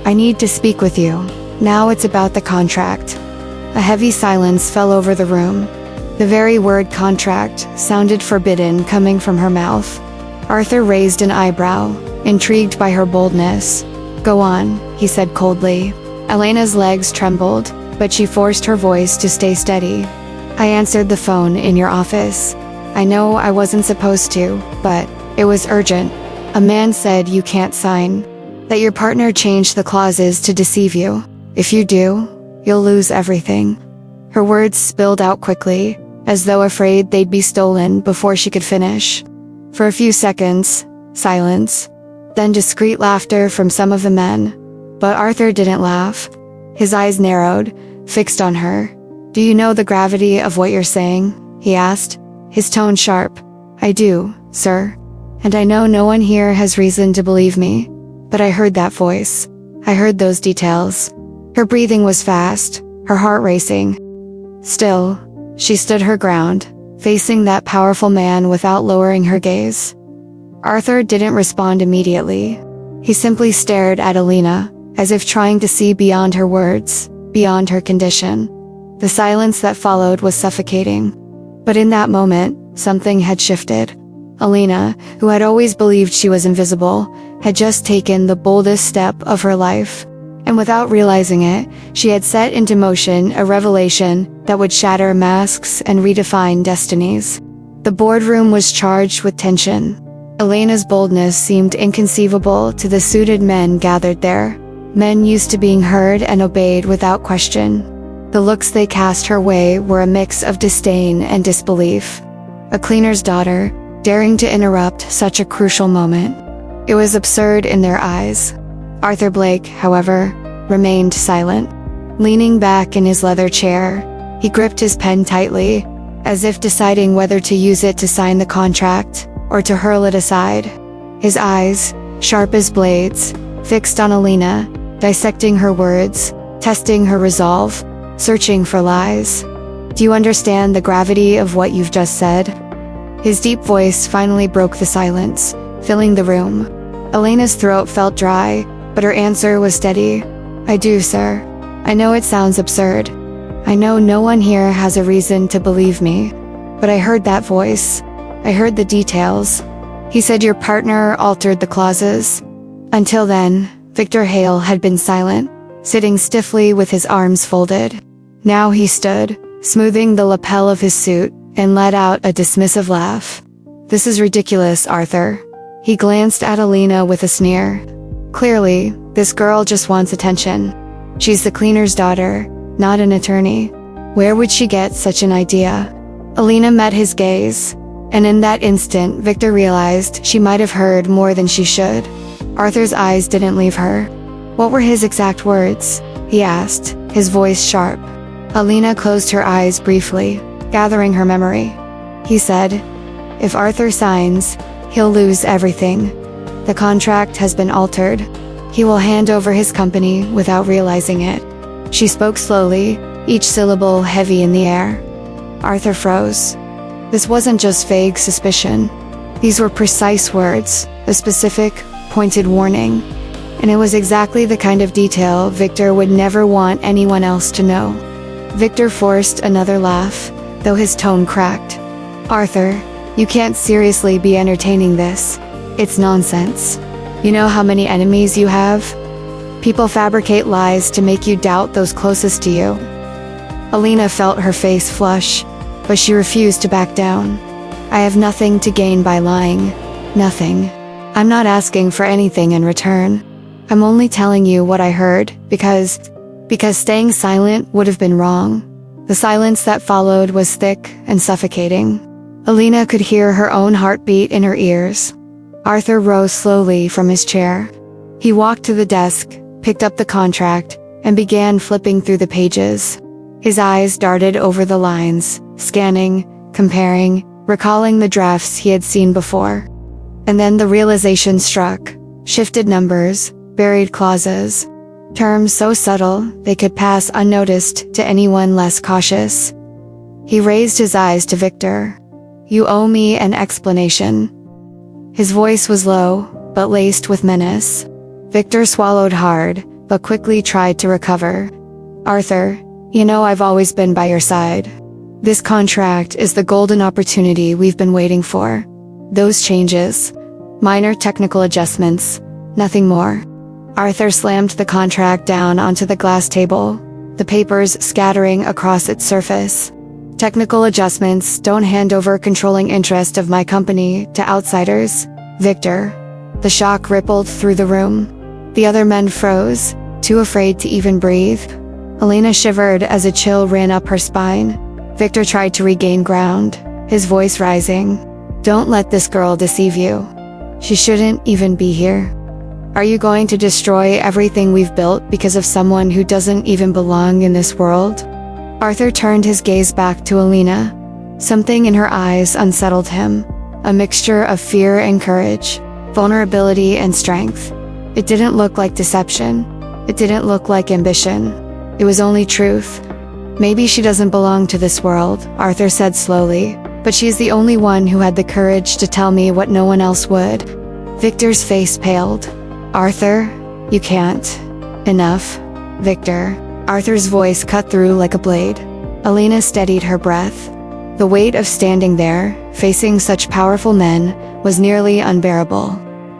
"I need to speak with you. Now it's about the contract." A heavy silence fell over the room. The very word contract sounded forbidden coming from her mouth. Arthur raised an eyebrow, intrigued by her boldness. "Go on," he said coldly. Elena's legs trembled, but she forced her voice to stay steady. "I answered the phone in your office. I know I wasn't supposed to, but it was urgent. A man said you can't sign. That your partner changed the clauses to deceive you. If you do, you'll lose everything." Her words spilled out quickly, as though afraid they'd be stolen before she could finish. For a few seconds, silence. Then discreet laughter from some of the men. But Arthur didn't laugh. His eyes narrowed, fixed on her. "Do you know the gravity of what you're saying?" he asked, his tone sharp. "I do, sir. And I know no one here has reason to believe me. But I heard that voice. I heard those details." Her breathing was fast, her heart racing. Still, she stood her ground, facing that powerful man without lowering her gaze. Arthur didn't respond immediately. He simply stared at Elena, as if trying to see beyond her words, beyond her condition. The silence that followed was suffocating. But in that moment, something had shifted. Elena, who had always believed she was invisible, had just taken the boldest step of her life. And without realizing it, she had set into motion a revelation that would shatter masks and redefine destinies. The boardroom was charged with tension. Elena's boldness seemed inconceivable to the suited men gathered there. Men used to being heard and obeyed without question. The looks they cast her way were a mix of disdain and disbelief. A cleaner's daughter, daring to interrupt such a crucial moment. It was absurd in their eyes. Arthur Blake, however, remained silent. Leaning back in his leather chair, he gripped his pen tightly, as if deciding whether to use it to sign the contract, or to hurl it aside. His eyes, sharp as blades, fixed on Elena, dissecting her words, testing her resolve, searching for lies. "Do you understand the gravity of what you've just said?" His deep voice finally broke the silence, filling the room. Elena's throat felt dry, but her answer was steady. "I do, sir. I know it sounds absurd. I know no one here has a reason to believe me. But I heard that voice. I heard the details. He said your partner altered the clauses." Until then, Victor Hale had been silent, sitting stiffly with his arms folded. Now he stood, smoothing the lapel of his suit, and let out a dismissive laugh. "This is ridiculous, Arthur." He glanced at Elena with a sneer. "Clearly, this girl just wants attention. She's the cleaner's daughter, not an attorney. Where would she get such an idea?" Elena met his gaze, and in that instant Victor realized she might have heard more than she should. Arthur's eyes didn't leave her. "What were his exact words?" he asked, his voice sharp. Elena closed her eyes briefly, gathering her memory. He said, "If Arthur signs, he'll lose everything. The contract has been altered. He will hand over his company without realizing it." She spoke slowly, each syllable heavy in the air. Arthur froze. This wasn't just vague suspicion. These were precise words, a specific, pointed warning. And it was exactly the kind of detail Victor would never want anyone else to know. Victor forced another laugh, though his tone cracked. Arthur, you can't seriously be entertaining this. It's nonsense. You know how many enemies you have? People fabricate lies to make you doubt those closest to you. Elena felt her face flush, but she refused to back down. I have nothing to gain by lying. Nothing. I'm not asking for anything in return. I'm only telling you what I heard, because staying silent would have been wrong. The silence that followed was thick and suffocating. Elena could hear her own heartbeat in her ears. Arthur rose slowly from his chair. He walked to the desk, picked up the contract, and began flipping through the pages. His eyes darted over the lines, scanning, comparing, recalling the drafts he had seen before. And then the realization struck. Shifted numbers, buried clauses, terms so subtle they could pass unnoticed to anyone less cautious. He raised his eyes to Victor. You owe me an explanation. His voice was low, but laced with menace. Victor swallowed hard, but quickly tried to recover. Arthur, you know I've always been by your side. This contract is the golden opportunity we've been waiting for. Those changes, minor technical adjustments, nothing more. Arthur slammed the contract down onto the glass table, the papers scattering across its surface. Technical adjustments don't hand over controlling interest of my company to outsiders, Victor. The shock rippled through the room. The other men froze, too afraid to even breathe. Elena shivered as a chill ran up her spine. Victor tried to regain ground, his voice rising. Don't let this girl deceive you. She shouldn't even be here. Are you going to destroy everything we've built because of someone who doesn't even belong in this world? Arthur turned his gaze back to Elena. Something in her eyes unsettled him, a mixture of fear and courage, vulnerability and strength. It didn't look like deception. It didn't look like ambition. It was only truth. Maybe she doesn't belong to this world, Arthur said slowly, but she's the only one who had the courage to tell me what no one else would. Victor's face paled. Arthur, you can't. Enough. Victor. Arthur's voice cut through like a blade. Elena steadied her breath. The weight of standing there, facing such powerful men, was nearly unbearable.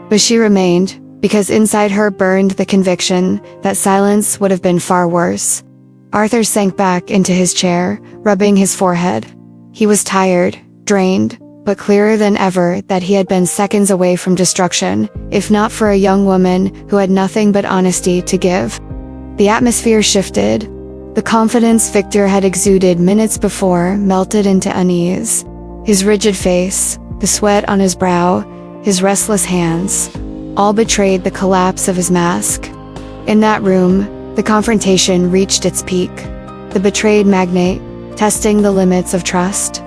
But she remained, because inside her burned the conviction that silence would have been far worse. Arthur sank back into his chair, rubbing his forehead. He was tired, drained, but clearer than ever that he had been seconds away from destruction, if not for a young woman who had nothing but honesty to give. The atmosphere shifted. The confidence Victor had exuded minutes before melted into unease. His rigid face, the sweat on his brow, his restless hands, all betrayed the collapse of his mask. In that room, the confrontation reached its peak. The betrayed magnate, testing the limits of trust.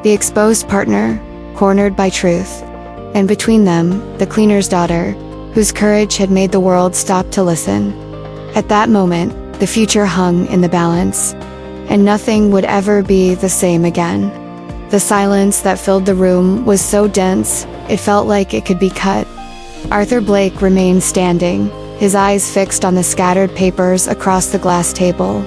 The exposed partner, cornered by truth. And between them, the cleaner's daughter, whose courage had made the world stop to listen. At that moment, the future hung in the balance. And nothing would ever be the same again. The silence that filled the room was so dense, it felt like it could be cut. Arthur Blake remained standing, his eyes fixed on the scattered papers across the glass table.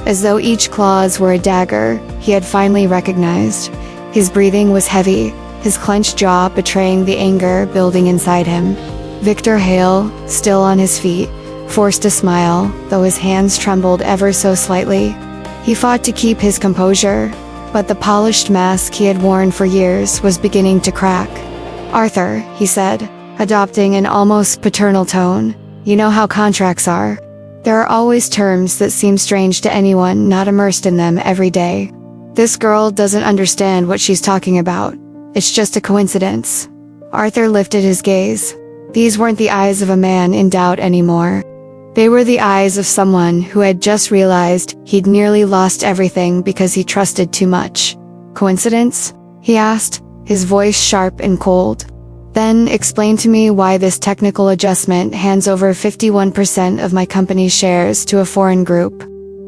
As though each clause were a dagger, he had finally recognized. His breathing was heavy, his clenched jaw betraying the anger building inside him. Victor Hale, still on his feet, forced a smile, though his hands trembled ever so slightly. He fought to keep his composure, but the polished mask he had worn for years was beginning to crack. Arthur, he said, adopting an almost paternal tone, you know how contracts are. There are always terms that seem strange to anyone not immersed in them every day. This girl doesn't understand what she's talking about. It's just a coincidence. Arthur lifted his gaze. These weren't the eyes of a man in doubt anymore. They were the eyes of someone who had just realized he'd nearly lost everything because he trusted too much. Coincidence? He asked, his voice sharp and cold. Then explain to me why this technical adjustment hands over 51% of my company's shares to a foreign group.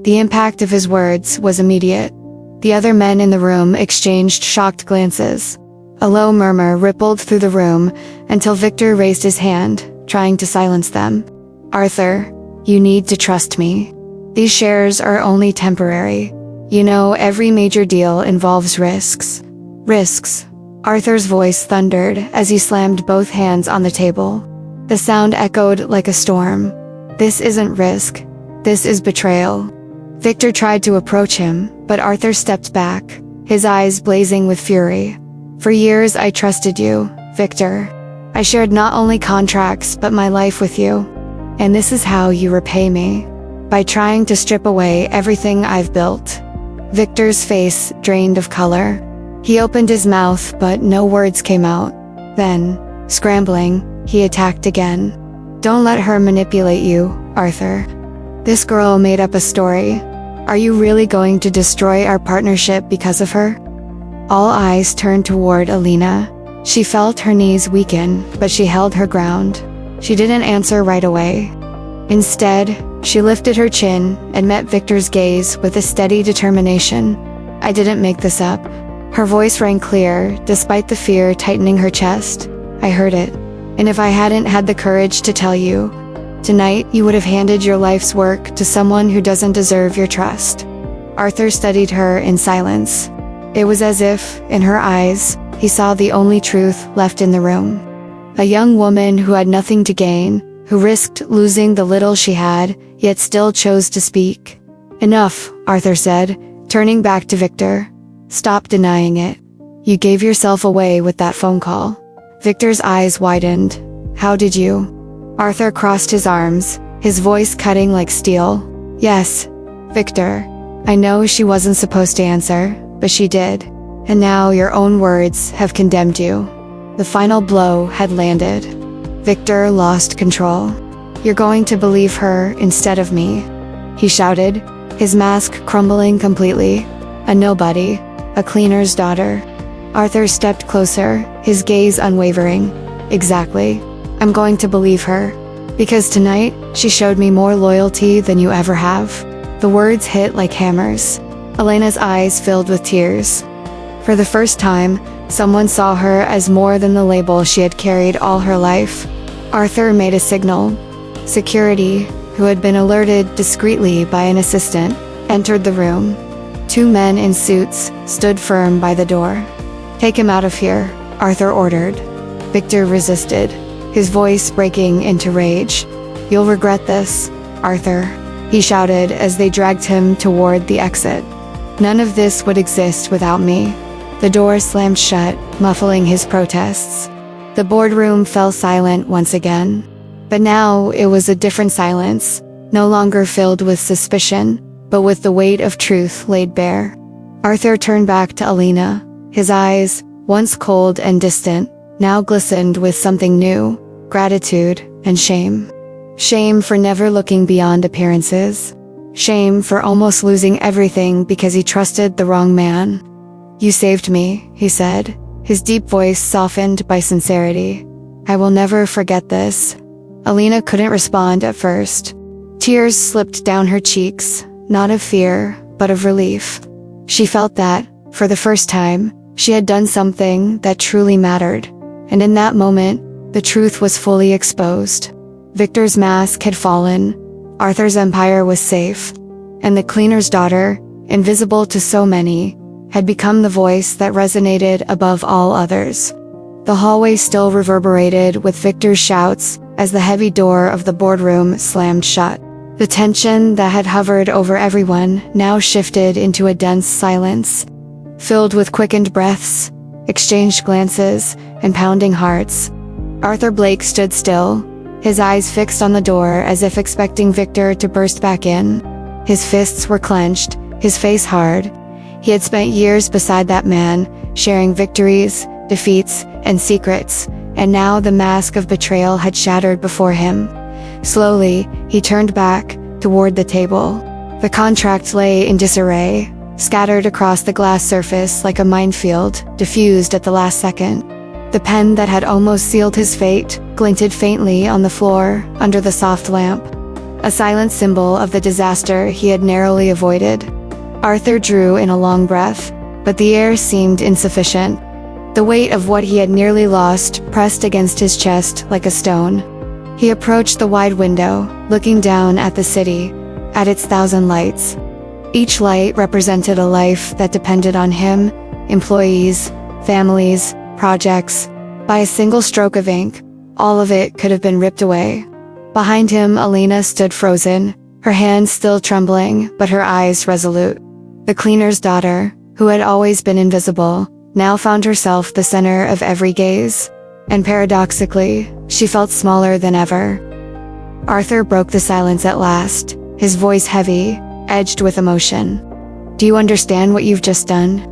The impact of his words was immediate. The other men in the room exchanged shocked glances. A low murmur rippled through the room until Victor raised his hand, trying to silence them. "Arthur, you need to trust me. These shares are only temporary. You know, every major deal involves risks." "Risks?" Arthur's voice thundered as he slammed both hands on the table. The sound echoed like a storm. "This isn't risk. This is betrayal." Victor tried to approach him, but Arthur stepped back, his eyes blazing with fury. "For years I trusted you, Victor. I shared not only contracts but my life with you. And this is how you repay me. By trying to strip away everything I've built." Victor's face drained of color. He opened his mouth but no words came out. Then, scrambling, he attacked again. "Don't let her manipulate you, Arthur. This girl made up a story. Are you really going to destroy our partnership because of her?" All eyes turned toward Elena. She felt her knees weaken, but she held her ground. She didn't answer right away. Instead, she lifted her chin and met Victor's gaze with a steady determination. "I didn't make this up." Her voice rang clear, despite the fear tightening her chest. "I heard it. And if I hadn't had the courage to tell you, tonight you would have handed your life's work to someone who doesn't deserve your trust." Arthur studied her in silence. It was as if, in her eyes, he saw the only truth left in the room. A young woman who had nothing to gain, who risked losing the little she had, yet still chose to speak. "Enough," Arthur said, turning back to Victor. "Stop denying it. You gave yourself away with that phone call." Victor's eyes widened. "How did you?" Arthur crossed his arms, his voice cutting like steel. "Yes, Victor. I know she wasn't supposed to answer, but she did. And now your own words have condemned you." The final blow had landed. Victor lost control. "You're going to believe her instead of me," he shouted, his mask crumbling completely. "A nobody, a cleaner's daughter." Arthur stepped closer, his gaze unwavering. "Exactly. I'm going to believe her. Because tonight, she showed me more loyalty than you ever have." The words hit like hammers. Elena's eyes filled with tears. For the first time, someone saw her as more than the label she had carried all her life. Arthur made a signal. Security, who had been alerted discreetly by an assistant, entered the room. Two men in suits stood firm by the door. "Take him out of here," Arthur ordered. Victor resisted, his voice breaking into rage. "You'll regret this, Arthur," he shouted as they dragged him toward the exit. "None of this would exist without me." The door slammed shut, muffling his protests. The boardroom fell silent once again. But now it was a different silence, no longer filled with suspicion, but with the weight of truth laid bare. Arthur turned back to Elena. His eyes, once cold and distant, now glistened with something new: gratitude and shame. Shame for never looking beyond appearances. Shame for almost losing everything because he trusted the wrong man. "You saved me," he said, his deep voice softened by sincerity. "I will never forget this." Elena couldn't respond at first. Tears slipped down her cheeks, not of fear, but of relief. She felt that, for the first time, she had done something that truly mattered. And in that moment, the truth was fully exposed. Victor's mask had fallen, Arthur's empire was safe, and the cleaner's daughter, invisible to so many, had become the voice that resonated above all others. The hallway still reverberated with Victor's shouts as the heavy door of the boardroom slammed shut. The tension that had hovered over everyone now shifted into a dense silence, filled with quickened breaths, exchanged glances, and pounding hearts. Arthur Blake stood still, his eyes fixed on the door as if expecting Victor to burst back in. His fists were clenched, his face hard. He had spent years beside that man, sharing victories, defeats, and secrets, and now the mask of betrayal had shattered before him. Slowly, he turned back, toward the table. The contract lay in disarray, scattered across the glass surface like a minefield, diffused at the last second. The pen that had almost sealed his fate glinted faintly on the floor, under the soft lamp. a silent symbol of the disaster he had narrowly avoided. Arthur drew in a long breath, but the air seemed insufficient. The weight of what he had nearly lost pressed against his chest like a stone. He approached the wide window, looking down at the city, at its 1,000 lights. Each light represented a life that depended on him, employees, families, projects. By a single stroke of ink, all of it could have been ripped away. Behind him, Elena stood frozen, her hands still trembling, but her eyes resolute. The cleaner's daughter, who had always been invisible, now found herself the center of every gaze. And paradoxically, she felt smaller than ever. Arthur broke the silence at last, his voice heavy, edged with emotion. "Do you understand what you've just done?"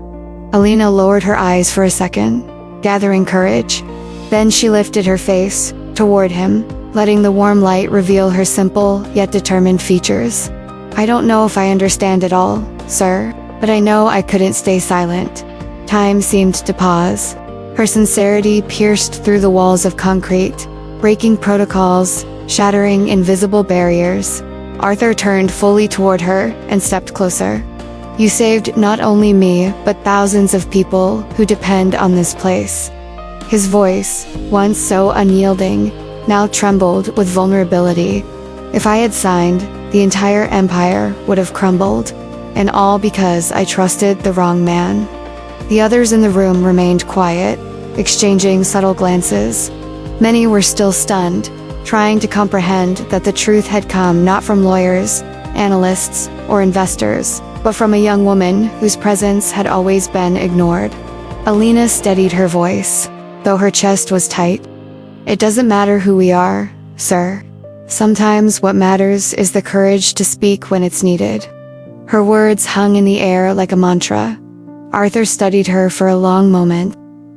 Elena lowered her eyes for a second, gathering courage. Then she lifted her face toward him, letting the warm light reveal her simple yet determined features. "I don't know if I understand it all, sir, but I know I couldn't stay silent." Time seemed to pause. Her sincerity pierced through the walls of concrete, breaking protocols, shattering invisible barriers. Arthur turned fully toward her and stepped closer. "You saved not only me, but thousands of people who depend on this place." His voice, once so unyielding, now trembled with vulnerability. "If I had signed, the entire empire would have crumbled, and all because I trusted the wrong man." The others in the room remained quiet, exchanging subtle glances. Many were still stunned, trying to comprehend that the truth had come not from lawyers, analysts, or investors, but from a young woman whose presence had always been ignored. Elena steadied her voice, though her chest was tight. "It doesn't matter who we are, sir. Sometimes what matters is the courage to speak when it's needed." Her words hung in the air like a mantra. Arthur studied her for a long moment.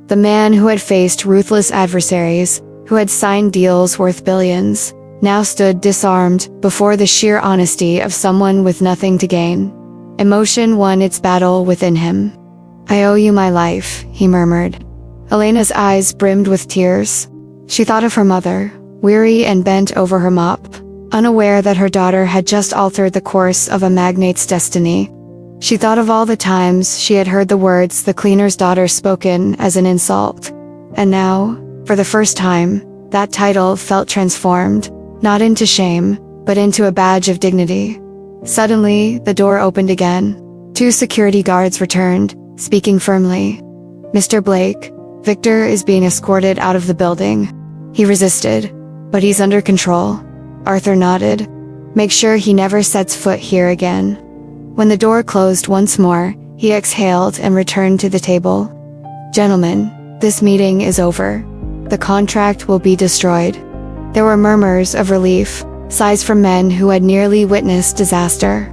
The man who had faced ruthless adversaries, who had signed deals worth billions, now stood disarmed before the sheer honesty of someone with nothing to gain. Emotion won its battle within him. "I owe you my life," he murmured. Elena's eyes brimmed with tears. She thought of her mother, weary and bent over her mop, unaware that her daughter had just altered the course of a magnate's destiny. She thought of all the times she had heard the words the cleaner's daughter spoken as an insult. And now, for the first time, that title felt transformed, not into shame, but into a badge of dignity. Suddenly, the door opened again. 2 security guards returned, speaking firmly. "Mr. Blake, Victor is being escorted out of the building." He resisted, "But he's under control." Arthur nodded. "Make sure he never sets foot here again." When the door closed once more, he exhaled and returned to the table. "Gentlemen, this meeting is over. The contract will be destroyed." There were murmurs of relief, sighs from men who had nearly witnessed disaster.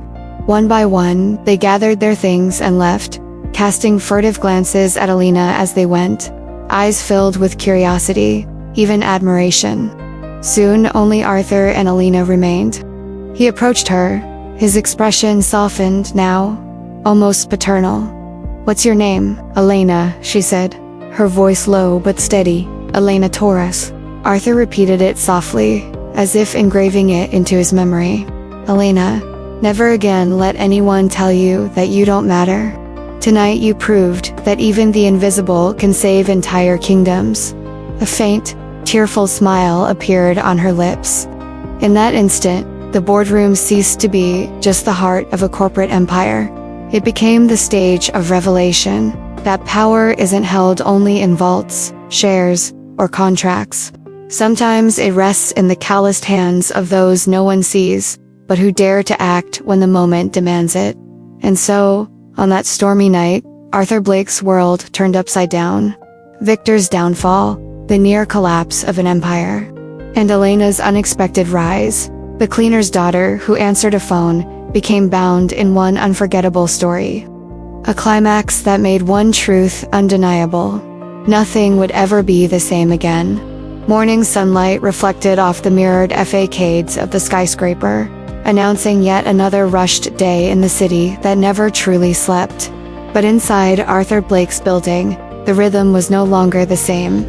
One by one, they gathered their things and left, casting furtive glances at Elena as they went, eyes filled with curiosity, even admiration. Soon, only Arthur and Elena remained. He approached her, his expression softened now, almost paternal. "What's your name?" "Elena," she said, her voice low but steady. "Elena Torres." Arthur repeated it softly, as if engraving it into his memory. "Elena, never again let anyone tell you that you don't matter. Tonight you proved that even the invisible can save entire kingdoms." A faint, tearful smile appeared on her lips. In that instant, the boardroom ceased to be just the heart of a corporate empire. It became the stage of revelation, that power isn't held only in vaults, shares, or contracts. Sometimes it rests in the calloused hands of those no one sees, but who dare to act when the moment demands it. And so, on that stormy night, Arthur Blake's world turned upside down. Victor's downfall, the near collapse of an empire. And Elena's unexpected rise, the cleaner's daughter who answered a phone, became bound in one unforgettable story. A climax that made one truth undeniable. Nothing would ever be the same again. Morning sunlight reflected off the mirrored facades of the skyscraper, announcing yet another rushed day in the city that never truly slept. But inside Arthur Blake's building, the rhythm was no longer the same.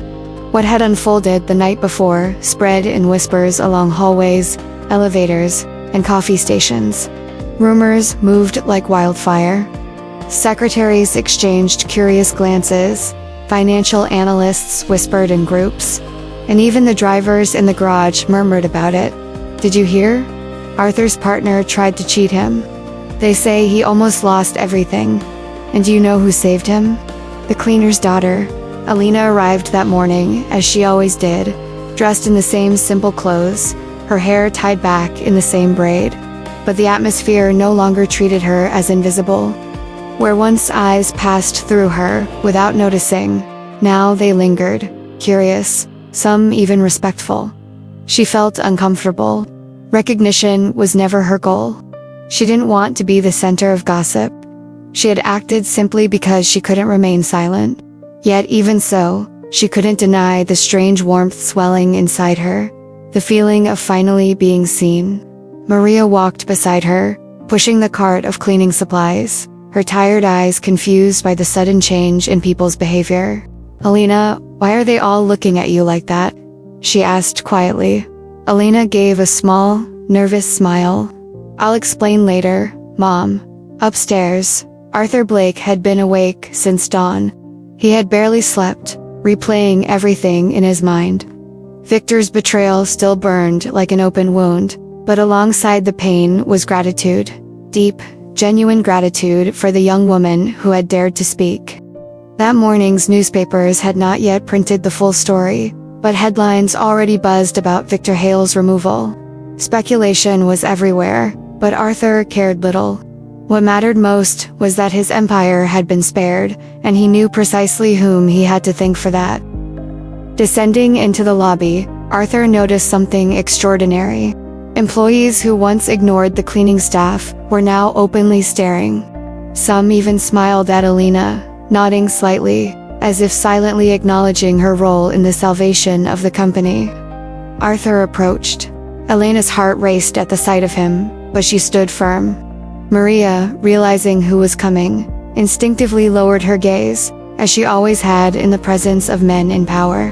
What had unfolded the night before spread in whispers along hallways, elevators, and coffee stations. Rumors moved like wildfire. Secretaries exchanged curious glances, financial analysts whispered in groups, and even the drivers in the garage murmured about it. Did you hear? Arthur's partner tried to cheat him. They say he almost lost everything. And do you know who saved him? The cleaner's daughter. Elena arrived that morning, as she always did, dressed in the same simple clothes, her hair tied back in the same braid. But the atmosphere no longer treated her as invisible. Where once eyes passed through her without noticing, now they lingered, curious, some even respectful. She felt uncomfortable. Recognition was never her goal. She didn't want to be the center of gossip. She had acted simply because she couldn't remain silent. Yet even so, she couldn't deny the strange warmth swelling inside her, the feeling of finally being seen. Maria walked beside her, pushing the cart of cleaning supplies, her tired eyes confused by the sudden change in people's behavior. Elena, why are they all looking at you like that? She asked quietly. Elena gave a small, nervous smile. I'll explain later, Mom. Upstairs, Arthur Blake had been awake since dawn. He had barely slept, replaying everything in his mind. Victor's betrayal still burned like an open wound, but alongside the pain was gratitude. Deep, genuine gratitude for the young woman who had dared to speak. That morning's newspapers had not yet printed the full story, but headlines already buzzed about Victor Hale's removal. Speculation was everywhere, but Arthur cared little. What mattered most was that his empire had been spared, and he knew precisely whom he had to thank for that. Descending into the lobby, Arthur noticed something extraordinary. Employees who once ignored the cleaning staff were now openly staring. Some even smiled at Elena, nodding slightly, as if silently acknowledging her role in the salvation of the company. Arthur approached. Elena's heart raced at the sight of him, but she stood firm. Maria, realizing who was coming, instinctively lowered her gaze, as she always had in the presence of men in power.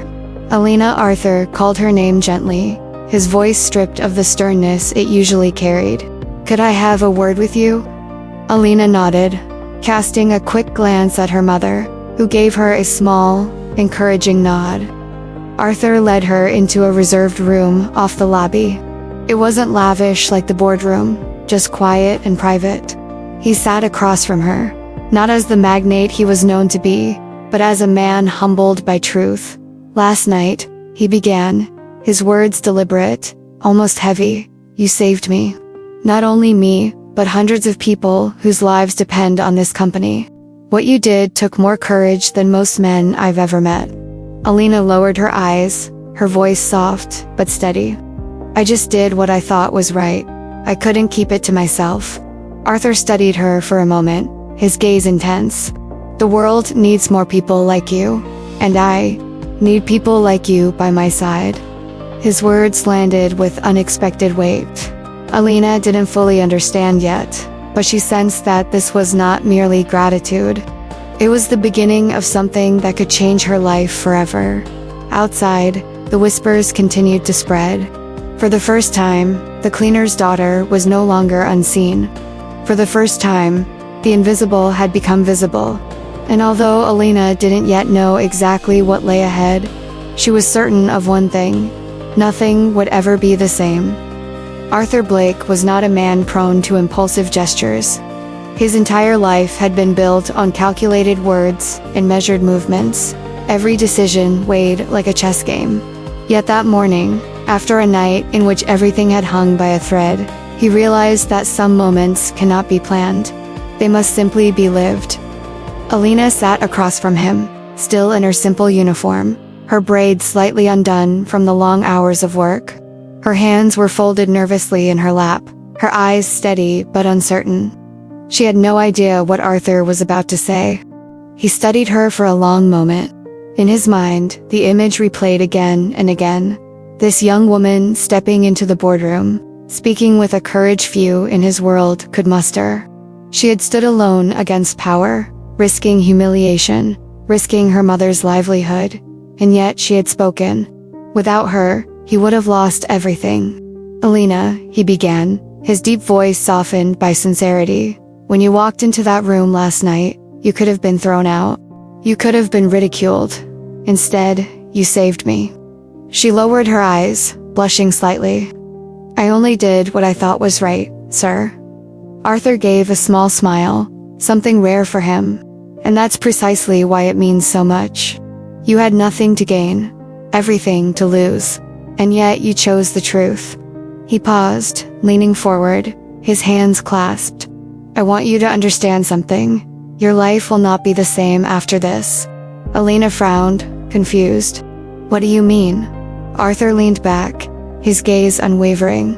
Elena. Arthur called her name gently, his voice stripped of the sternness it usually carried. Could I have a word with you? Elena nodded, casting a quick glance at her mother, who gave her a small, encouraging nod. Arthur led her into a reserved room off the lobby. It wasn't lavish like the boardroom, just quiet and private. He sat across from her, not as the magnate he was known to be, but as a man humbled by truth. Last night, he began, his words deliberate, almost heavy. You saved me. Not only me, but hundreds of people whose lives depend on this company. What you did took more courage than most men I've ever met. Elena lowered her eyes, her voice soft but steady. I just did what I thought was right. I couldn't keep it to myself. Arthur studied her for a moment, his gaze intense. The world needs more people like you, and I need people like you by my side. His words landed with unexpected weight. Elena didn't fully understand yet, but she sensed that this was not merely gratitude. It was the beginning of something that could change her life forever. Outside, the whispers continued to spread. For the first time, the cleaner's daughter was no longer unseen. For the first time, the invisible had become visible. And although Elena didn't yet know exactly what lay ahead, she was certain of one thing: nothing would ever be the same. Arthur Blake was not a man prone to impulsive gestures. His entire life had been built on calculated words and measured movements. Every decision weighed like a chess game. Yet that morning, after a night in which everything had hung by a thread, he realized that some moments cannot be planned. They must simply be lived. Elena sat across from him, still in her simple uniform, her braids slightly undone from the long hours of work. Her hands were folded nervously in her lap, her eyes steady but uncertain. She had no idea what Arthur was about to say. He studied her for a long moment. In his mind, the image replayed again and again. This young woman stepping into the boardroom, speaking with a courage few in his world could muster. She had stood alone against power, risking humiliation, risking her mother's livelihood, and yet she had spoken. Without her, he would have lost everything. Elena, he began, his deep voice softened by sincerity. "When you walked into that room last night, you could have been thrown out. You could have been ridiculed. Instead, you saved me." She lowered her eyes, blushing slightly. "I only did what I thought was right, sir." Arthur gave a small smile, something rare for him. "And that's precisely why it means so much. You had nothing to gain, everything to lose, and yet you chose the truth." He paused, leaning forward, his hands clasped. "I want you to understand something. Your life will not be the same after this." Elena frowned, confused. "What do you mean?" Arthur leaned back, his gaze unwavering.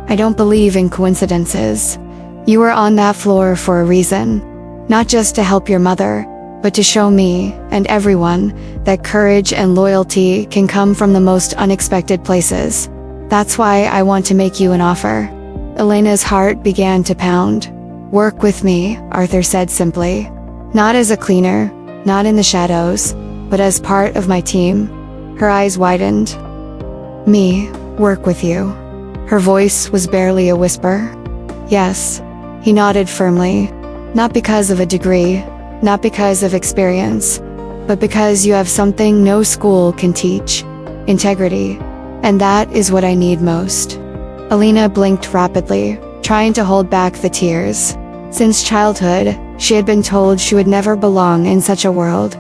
"I don't believe in coincidences. You were on that floor for a reason. Not just to help your mother, but to show me, and everyone, that courage and loyalty can come from the most unexpected places. That's why I want to make you an offer." Elena's heart began to pound. "Work with me," Arthur said simply. "Not as a cleaner, not in the shadows, but as part of my team." Her eyes widened. "Me, work with you." Her voice was barely a whisper. "Yes." He nodded firmly. "Not because of a degree, not because of experience, but because you have something no school can teach: integrity. And that is what I need most." Elena blinked rapidly, trying to hold back the tears. Since childhood, she had been told she would never belong in such a world.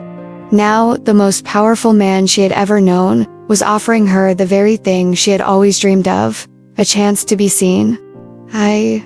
Now, the most powerful man she had ever known was offering her the very thing she had always dreamed of: a chance to be seen. I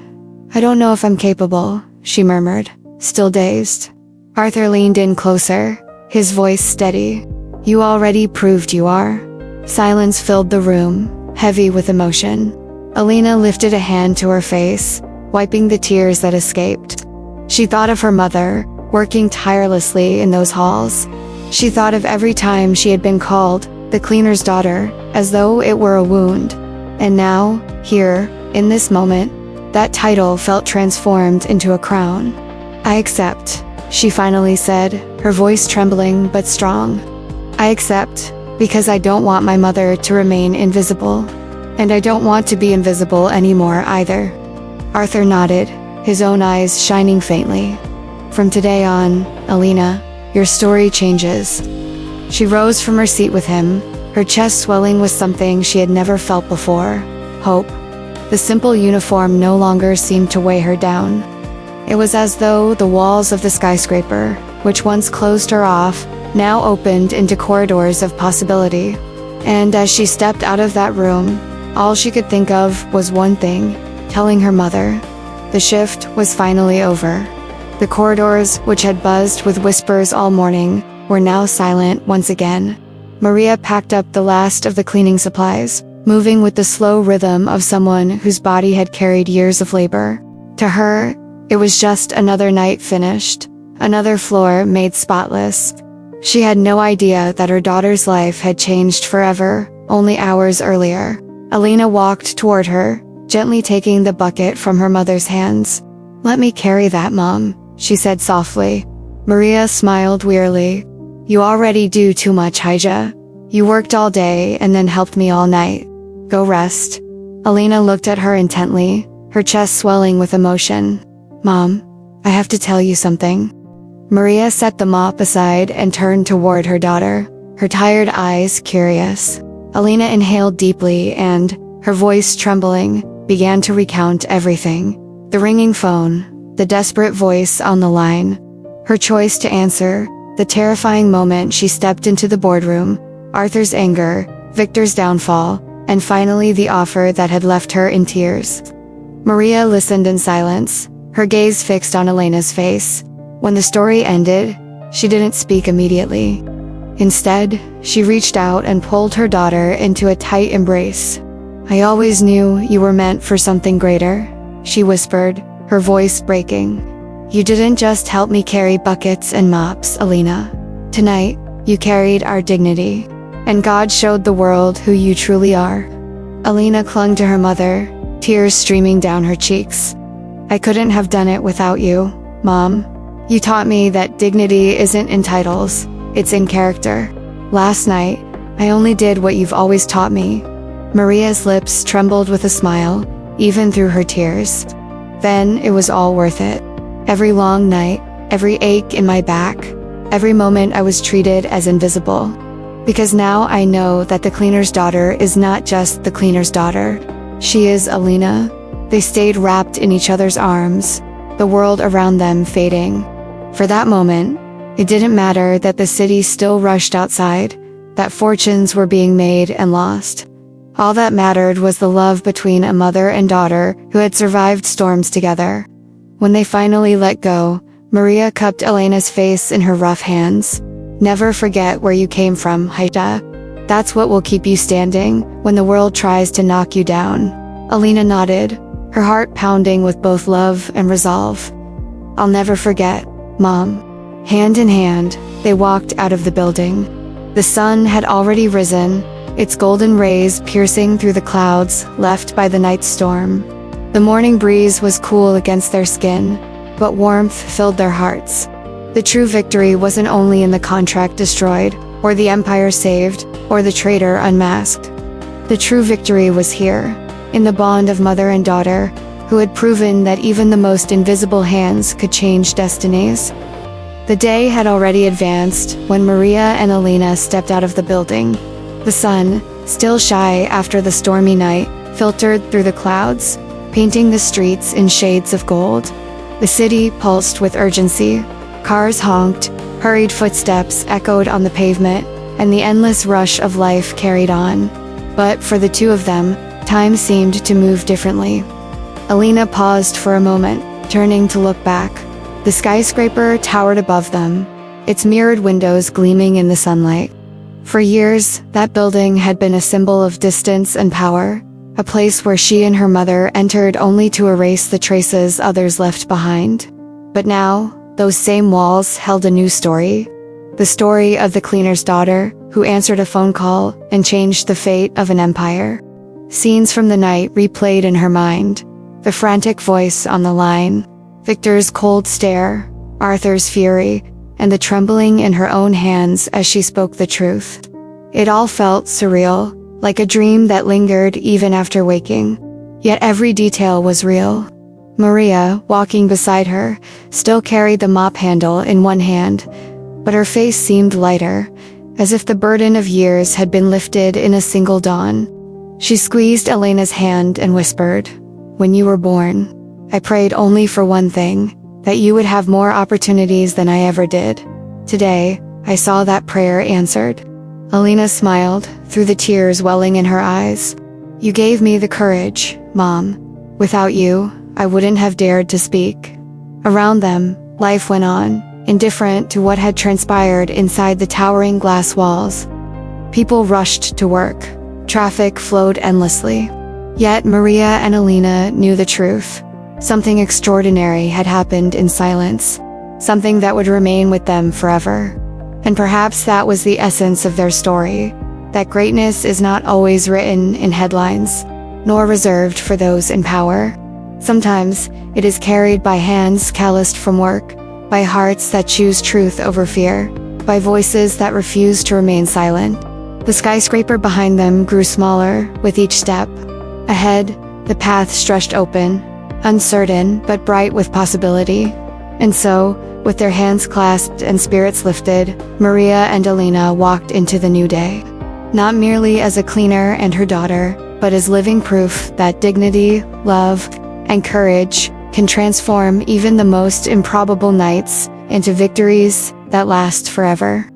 don't know if I'm capable," she murmured, still dazed. Arthur leaned in closer, his voice steady. "You already proved you are." Silence filled the room, heavy with emotion. Elena lifted a hand to her face, wiping the tears that escaped. She thought of her mother, working tirelessly in those halls. She thought of every time she had been called the cleaner's daughter, as though it were a wound. And now, here, in this moment, that title felt transformed into a crown. "I accept," she finally said, her voice trembling but strong. "I accept, because I don't want my mother to remain invisible. And I don't want to be invisible anymore either." Arthur nodded, his own eyes shining faintly. "From today on, Elena, your story changes." She rose from her seat with him, her chest swelling with something she had never felt before: hope. The simple uniform no longer seemed to weigh her down. It was as though the walls of the skyscraper, which once closed her off, now opened into corridors of possibility. And as she stepped out of that room, all she could think of was one thing: telling her mother. The shift was finally over. The corridors, which had buzzed with whispers all morning, were now silent once again. Maria packed up the last of the cleaning supplies, moving with the slow rhythm of someone whose body had carried years of labor. To her, it was just another night finished, another floor made spotless. She had no idea that her daughter's life had changed forever, only hours earlier. Elena walked toward her, gently taking the bucket from her mother's hands. "Let me carry that, Mom," she said softly. Maria smiled wearily. "You already do too much, Hija. You worked all day and then helped me all night. Go rest." Elena looked at her intently, her chest swelling with emotion. "Mom, I have to tell you something." Maria set the mop aside and turned toward her daughter, her tired eyes curious. Elena inhaled deeply and, her voice trembling, began to recount everything. The ringing phone, the desperate voice on the line, her choice to answer, the terrifying moment she stepped into the boardroom, Arthur's anger, Victor's downfall, and finally the offer that had left her in tears. Maria listened in silence, her gaze fixed on Elena's face. When the story ended, she didn't speak immediately. Instead, she reached out and pulled her daughter into a tight embrace. "I always knew you were meant for something greater," she whispered, her voice breaking. "You didn't just help me carry buckets and mops, Elena. Tonight, you carried our dignity. And God showed the world who you truly are." Elena clung to her mother, tears streaming down her cheeks. "I couldn't have done it without you, Mom. You taught me that dignity isn't in titles, it's in character. Last night, I only did what you've always taught me." Maria's lips trembled with a smile, even through her tears. Then it was all worth it. Every long night, every ache in my back, every moment I was treated as invisible. Because now I know that the cleaner's daughter is not just the cleaner's daughter. She is Elena. They stayed wrapped in each other's arms, the world around them fading. For that moment, it didn't matter that the city still rushed outside, that fortunes were being made and lost. All that mattered was the love between a mother and daughter who had survived storms together. When they finally let go, Maria cupped Elena's face in her rough hands. Never forget where you came from, Haida. That's what will keep you standing when the world tries to knock you down. Elena nodded, her heart pounding with both love and resolve. I'll never forget, Mom. Hand in hand, they walked out of the building. The sun had already risen, its golden rays piercing through the clouds left by the night's storm. The morning breeze was cool against their skin, but warmth filled their hearts. The true victory wasn't only in the contract destroyed, or the empire saved, or the traitor unmasked. The true victory was here, in the bond of mother and daughter, who had proven that even the most invisible hands could change destinies. The day had already advanced when Maria and Elena stepped out of the building. The sun, still shy after the stormy night, filtered through the clouds, painting the streets in shades of gold. The city pulsed with urgency. Cars honked, hurried footsteps echoed on the pavement, and the endless rush of life carried on. But for the two of them, time seemed to move differently. Elena paused for a moment, turning to look back. The skyscraper towered above them, its mirrored windows gleaming in the sunlight. For years, that building had been a symbol of distance and power, a place where she and her mother entered only to erase the traces others left behind. But now, those same walls held a new story. The story of the cleaner's daughter, who answered a phone call and changed the fate of an empire. Scenes from the night replayed in her mind. The frantic voice on the line, Victor's cold stare, Arthur's fury, and the trembling in her own hands as she spoke the truth. It all felt surreal, like a dream that lingered even after waking. Yet every detail was real. Maria, walking beside her, still carried the mop handle in one hand, but her face seemed lighter, as if the burden of years had been lifted in a single dawn. She squeezed Elena's hand and whispered, "When you were born, I prayed only for one thing, that you would have more opportunities than I ever did. Today, I saw that prayer answered." Elena smiled, through the tears welling in her eyes. "You gave me the courage, Mom. Without you, I wouldn't have dared to speak." Around them, life went on, indifferent to what had transpired inside the towering glass walls. People rushed to work. Traffic flowed endlessly. Yet Maria and Elena knew the truth. Something extraordinary had happened in silence. Something that would remain with them forever. And perhaps that was the essence of their story. That greatness is not always written in headlines, nor reserved for those in power. Sometimes, it is carried by hands calloused from work, by hearts that choose truth over fear, by voices that refuse to remain silent. The skyscraper behind them grew smaller with each step. Ahead, the path stretched open, uncertain but bright with possibility. And so, with their hands clasped and spirits lifted, Maria and Elena walked into the new day. Not merely as a cleaner and her daughter, but as living proof that dignity, love, and courage can transform even the most improbable nights into victories that last forever.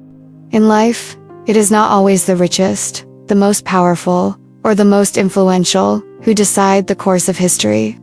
In life, it is not always the richest, the most powerful, or the most influential who decide the course of history.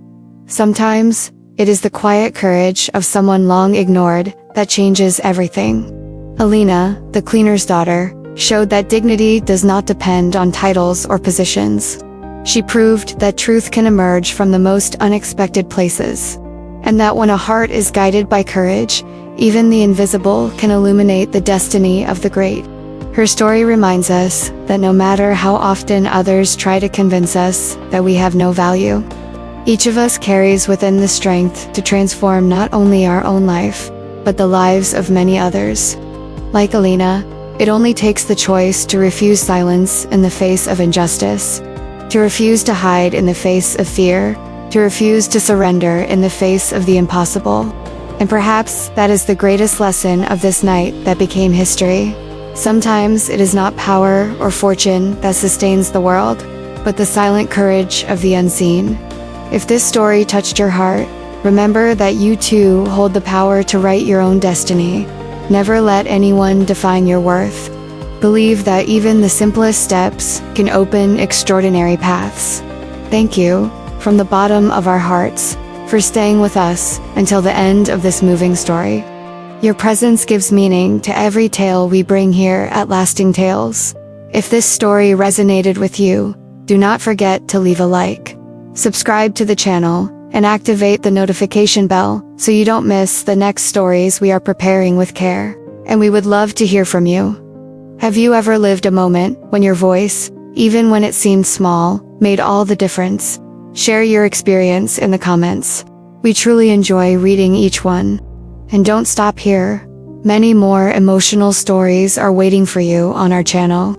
Sometimes, it is the quiet courage of someone long ignored that changes everything. Elena, the cleaner's daughter, showed that dignity does not depend on titles or positions. She proved that truth can emerge from the most unexpected places, and that when a heart is guided by courage, even the invisible can illuminate the destiny of the great. Her story reminds us that no matter how often others try to convince us that we have no value, each of us carries within the strength to transform not only our own life, but the lives of many others. Like Elena, it only takes the choice to refuse silence in the face of injustice. to refuse to hide in the face of fear, to refuse to surrender in the face of the impossible. And perhaps that is the greatest lesson of this night that became history. Sometimes it is not power or fortune that sustains the world, but the silent courage of the unseen. If this story touched your heart, remember that you too hold the power to write your own destiny. Never let anyone define your worth. Believe that even the simplest steps can open extraordinary paths. Thank you, from the bottom of our hearts, for staying with us until the end of this moving story. Your presence gives meaning to every tale we bring here at Lasting Tales. If this story resonated with you, do not forget to leave a like, subscribe to the channel, and activate the notification bell so you don't miss the next stories we are preparing with care. And we would love to hear from you. Have you ever lived a moment when your voice, even when it seemed small, made all the difference? Share your experience in the comments. We truly enjoy reading each one. And don't stop here. Many more emotional stories are waiting for you on our channel.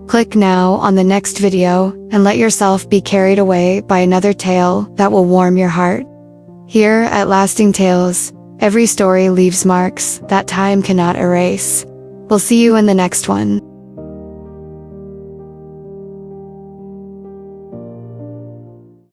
Click now on the next video and let yourself be carried away by another tale that will warm your heart. Here at Lasting Tales, every story leaves marks that time cannot erase. We'll see you in the next one.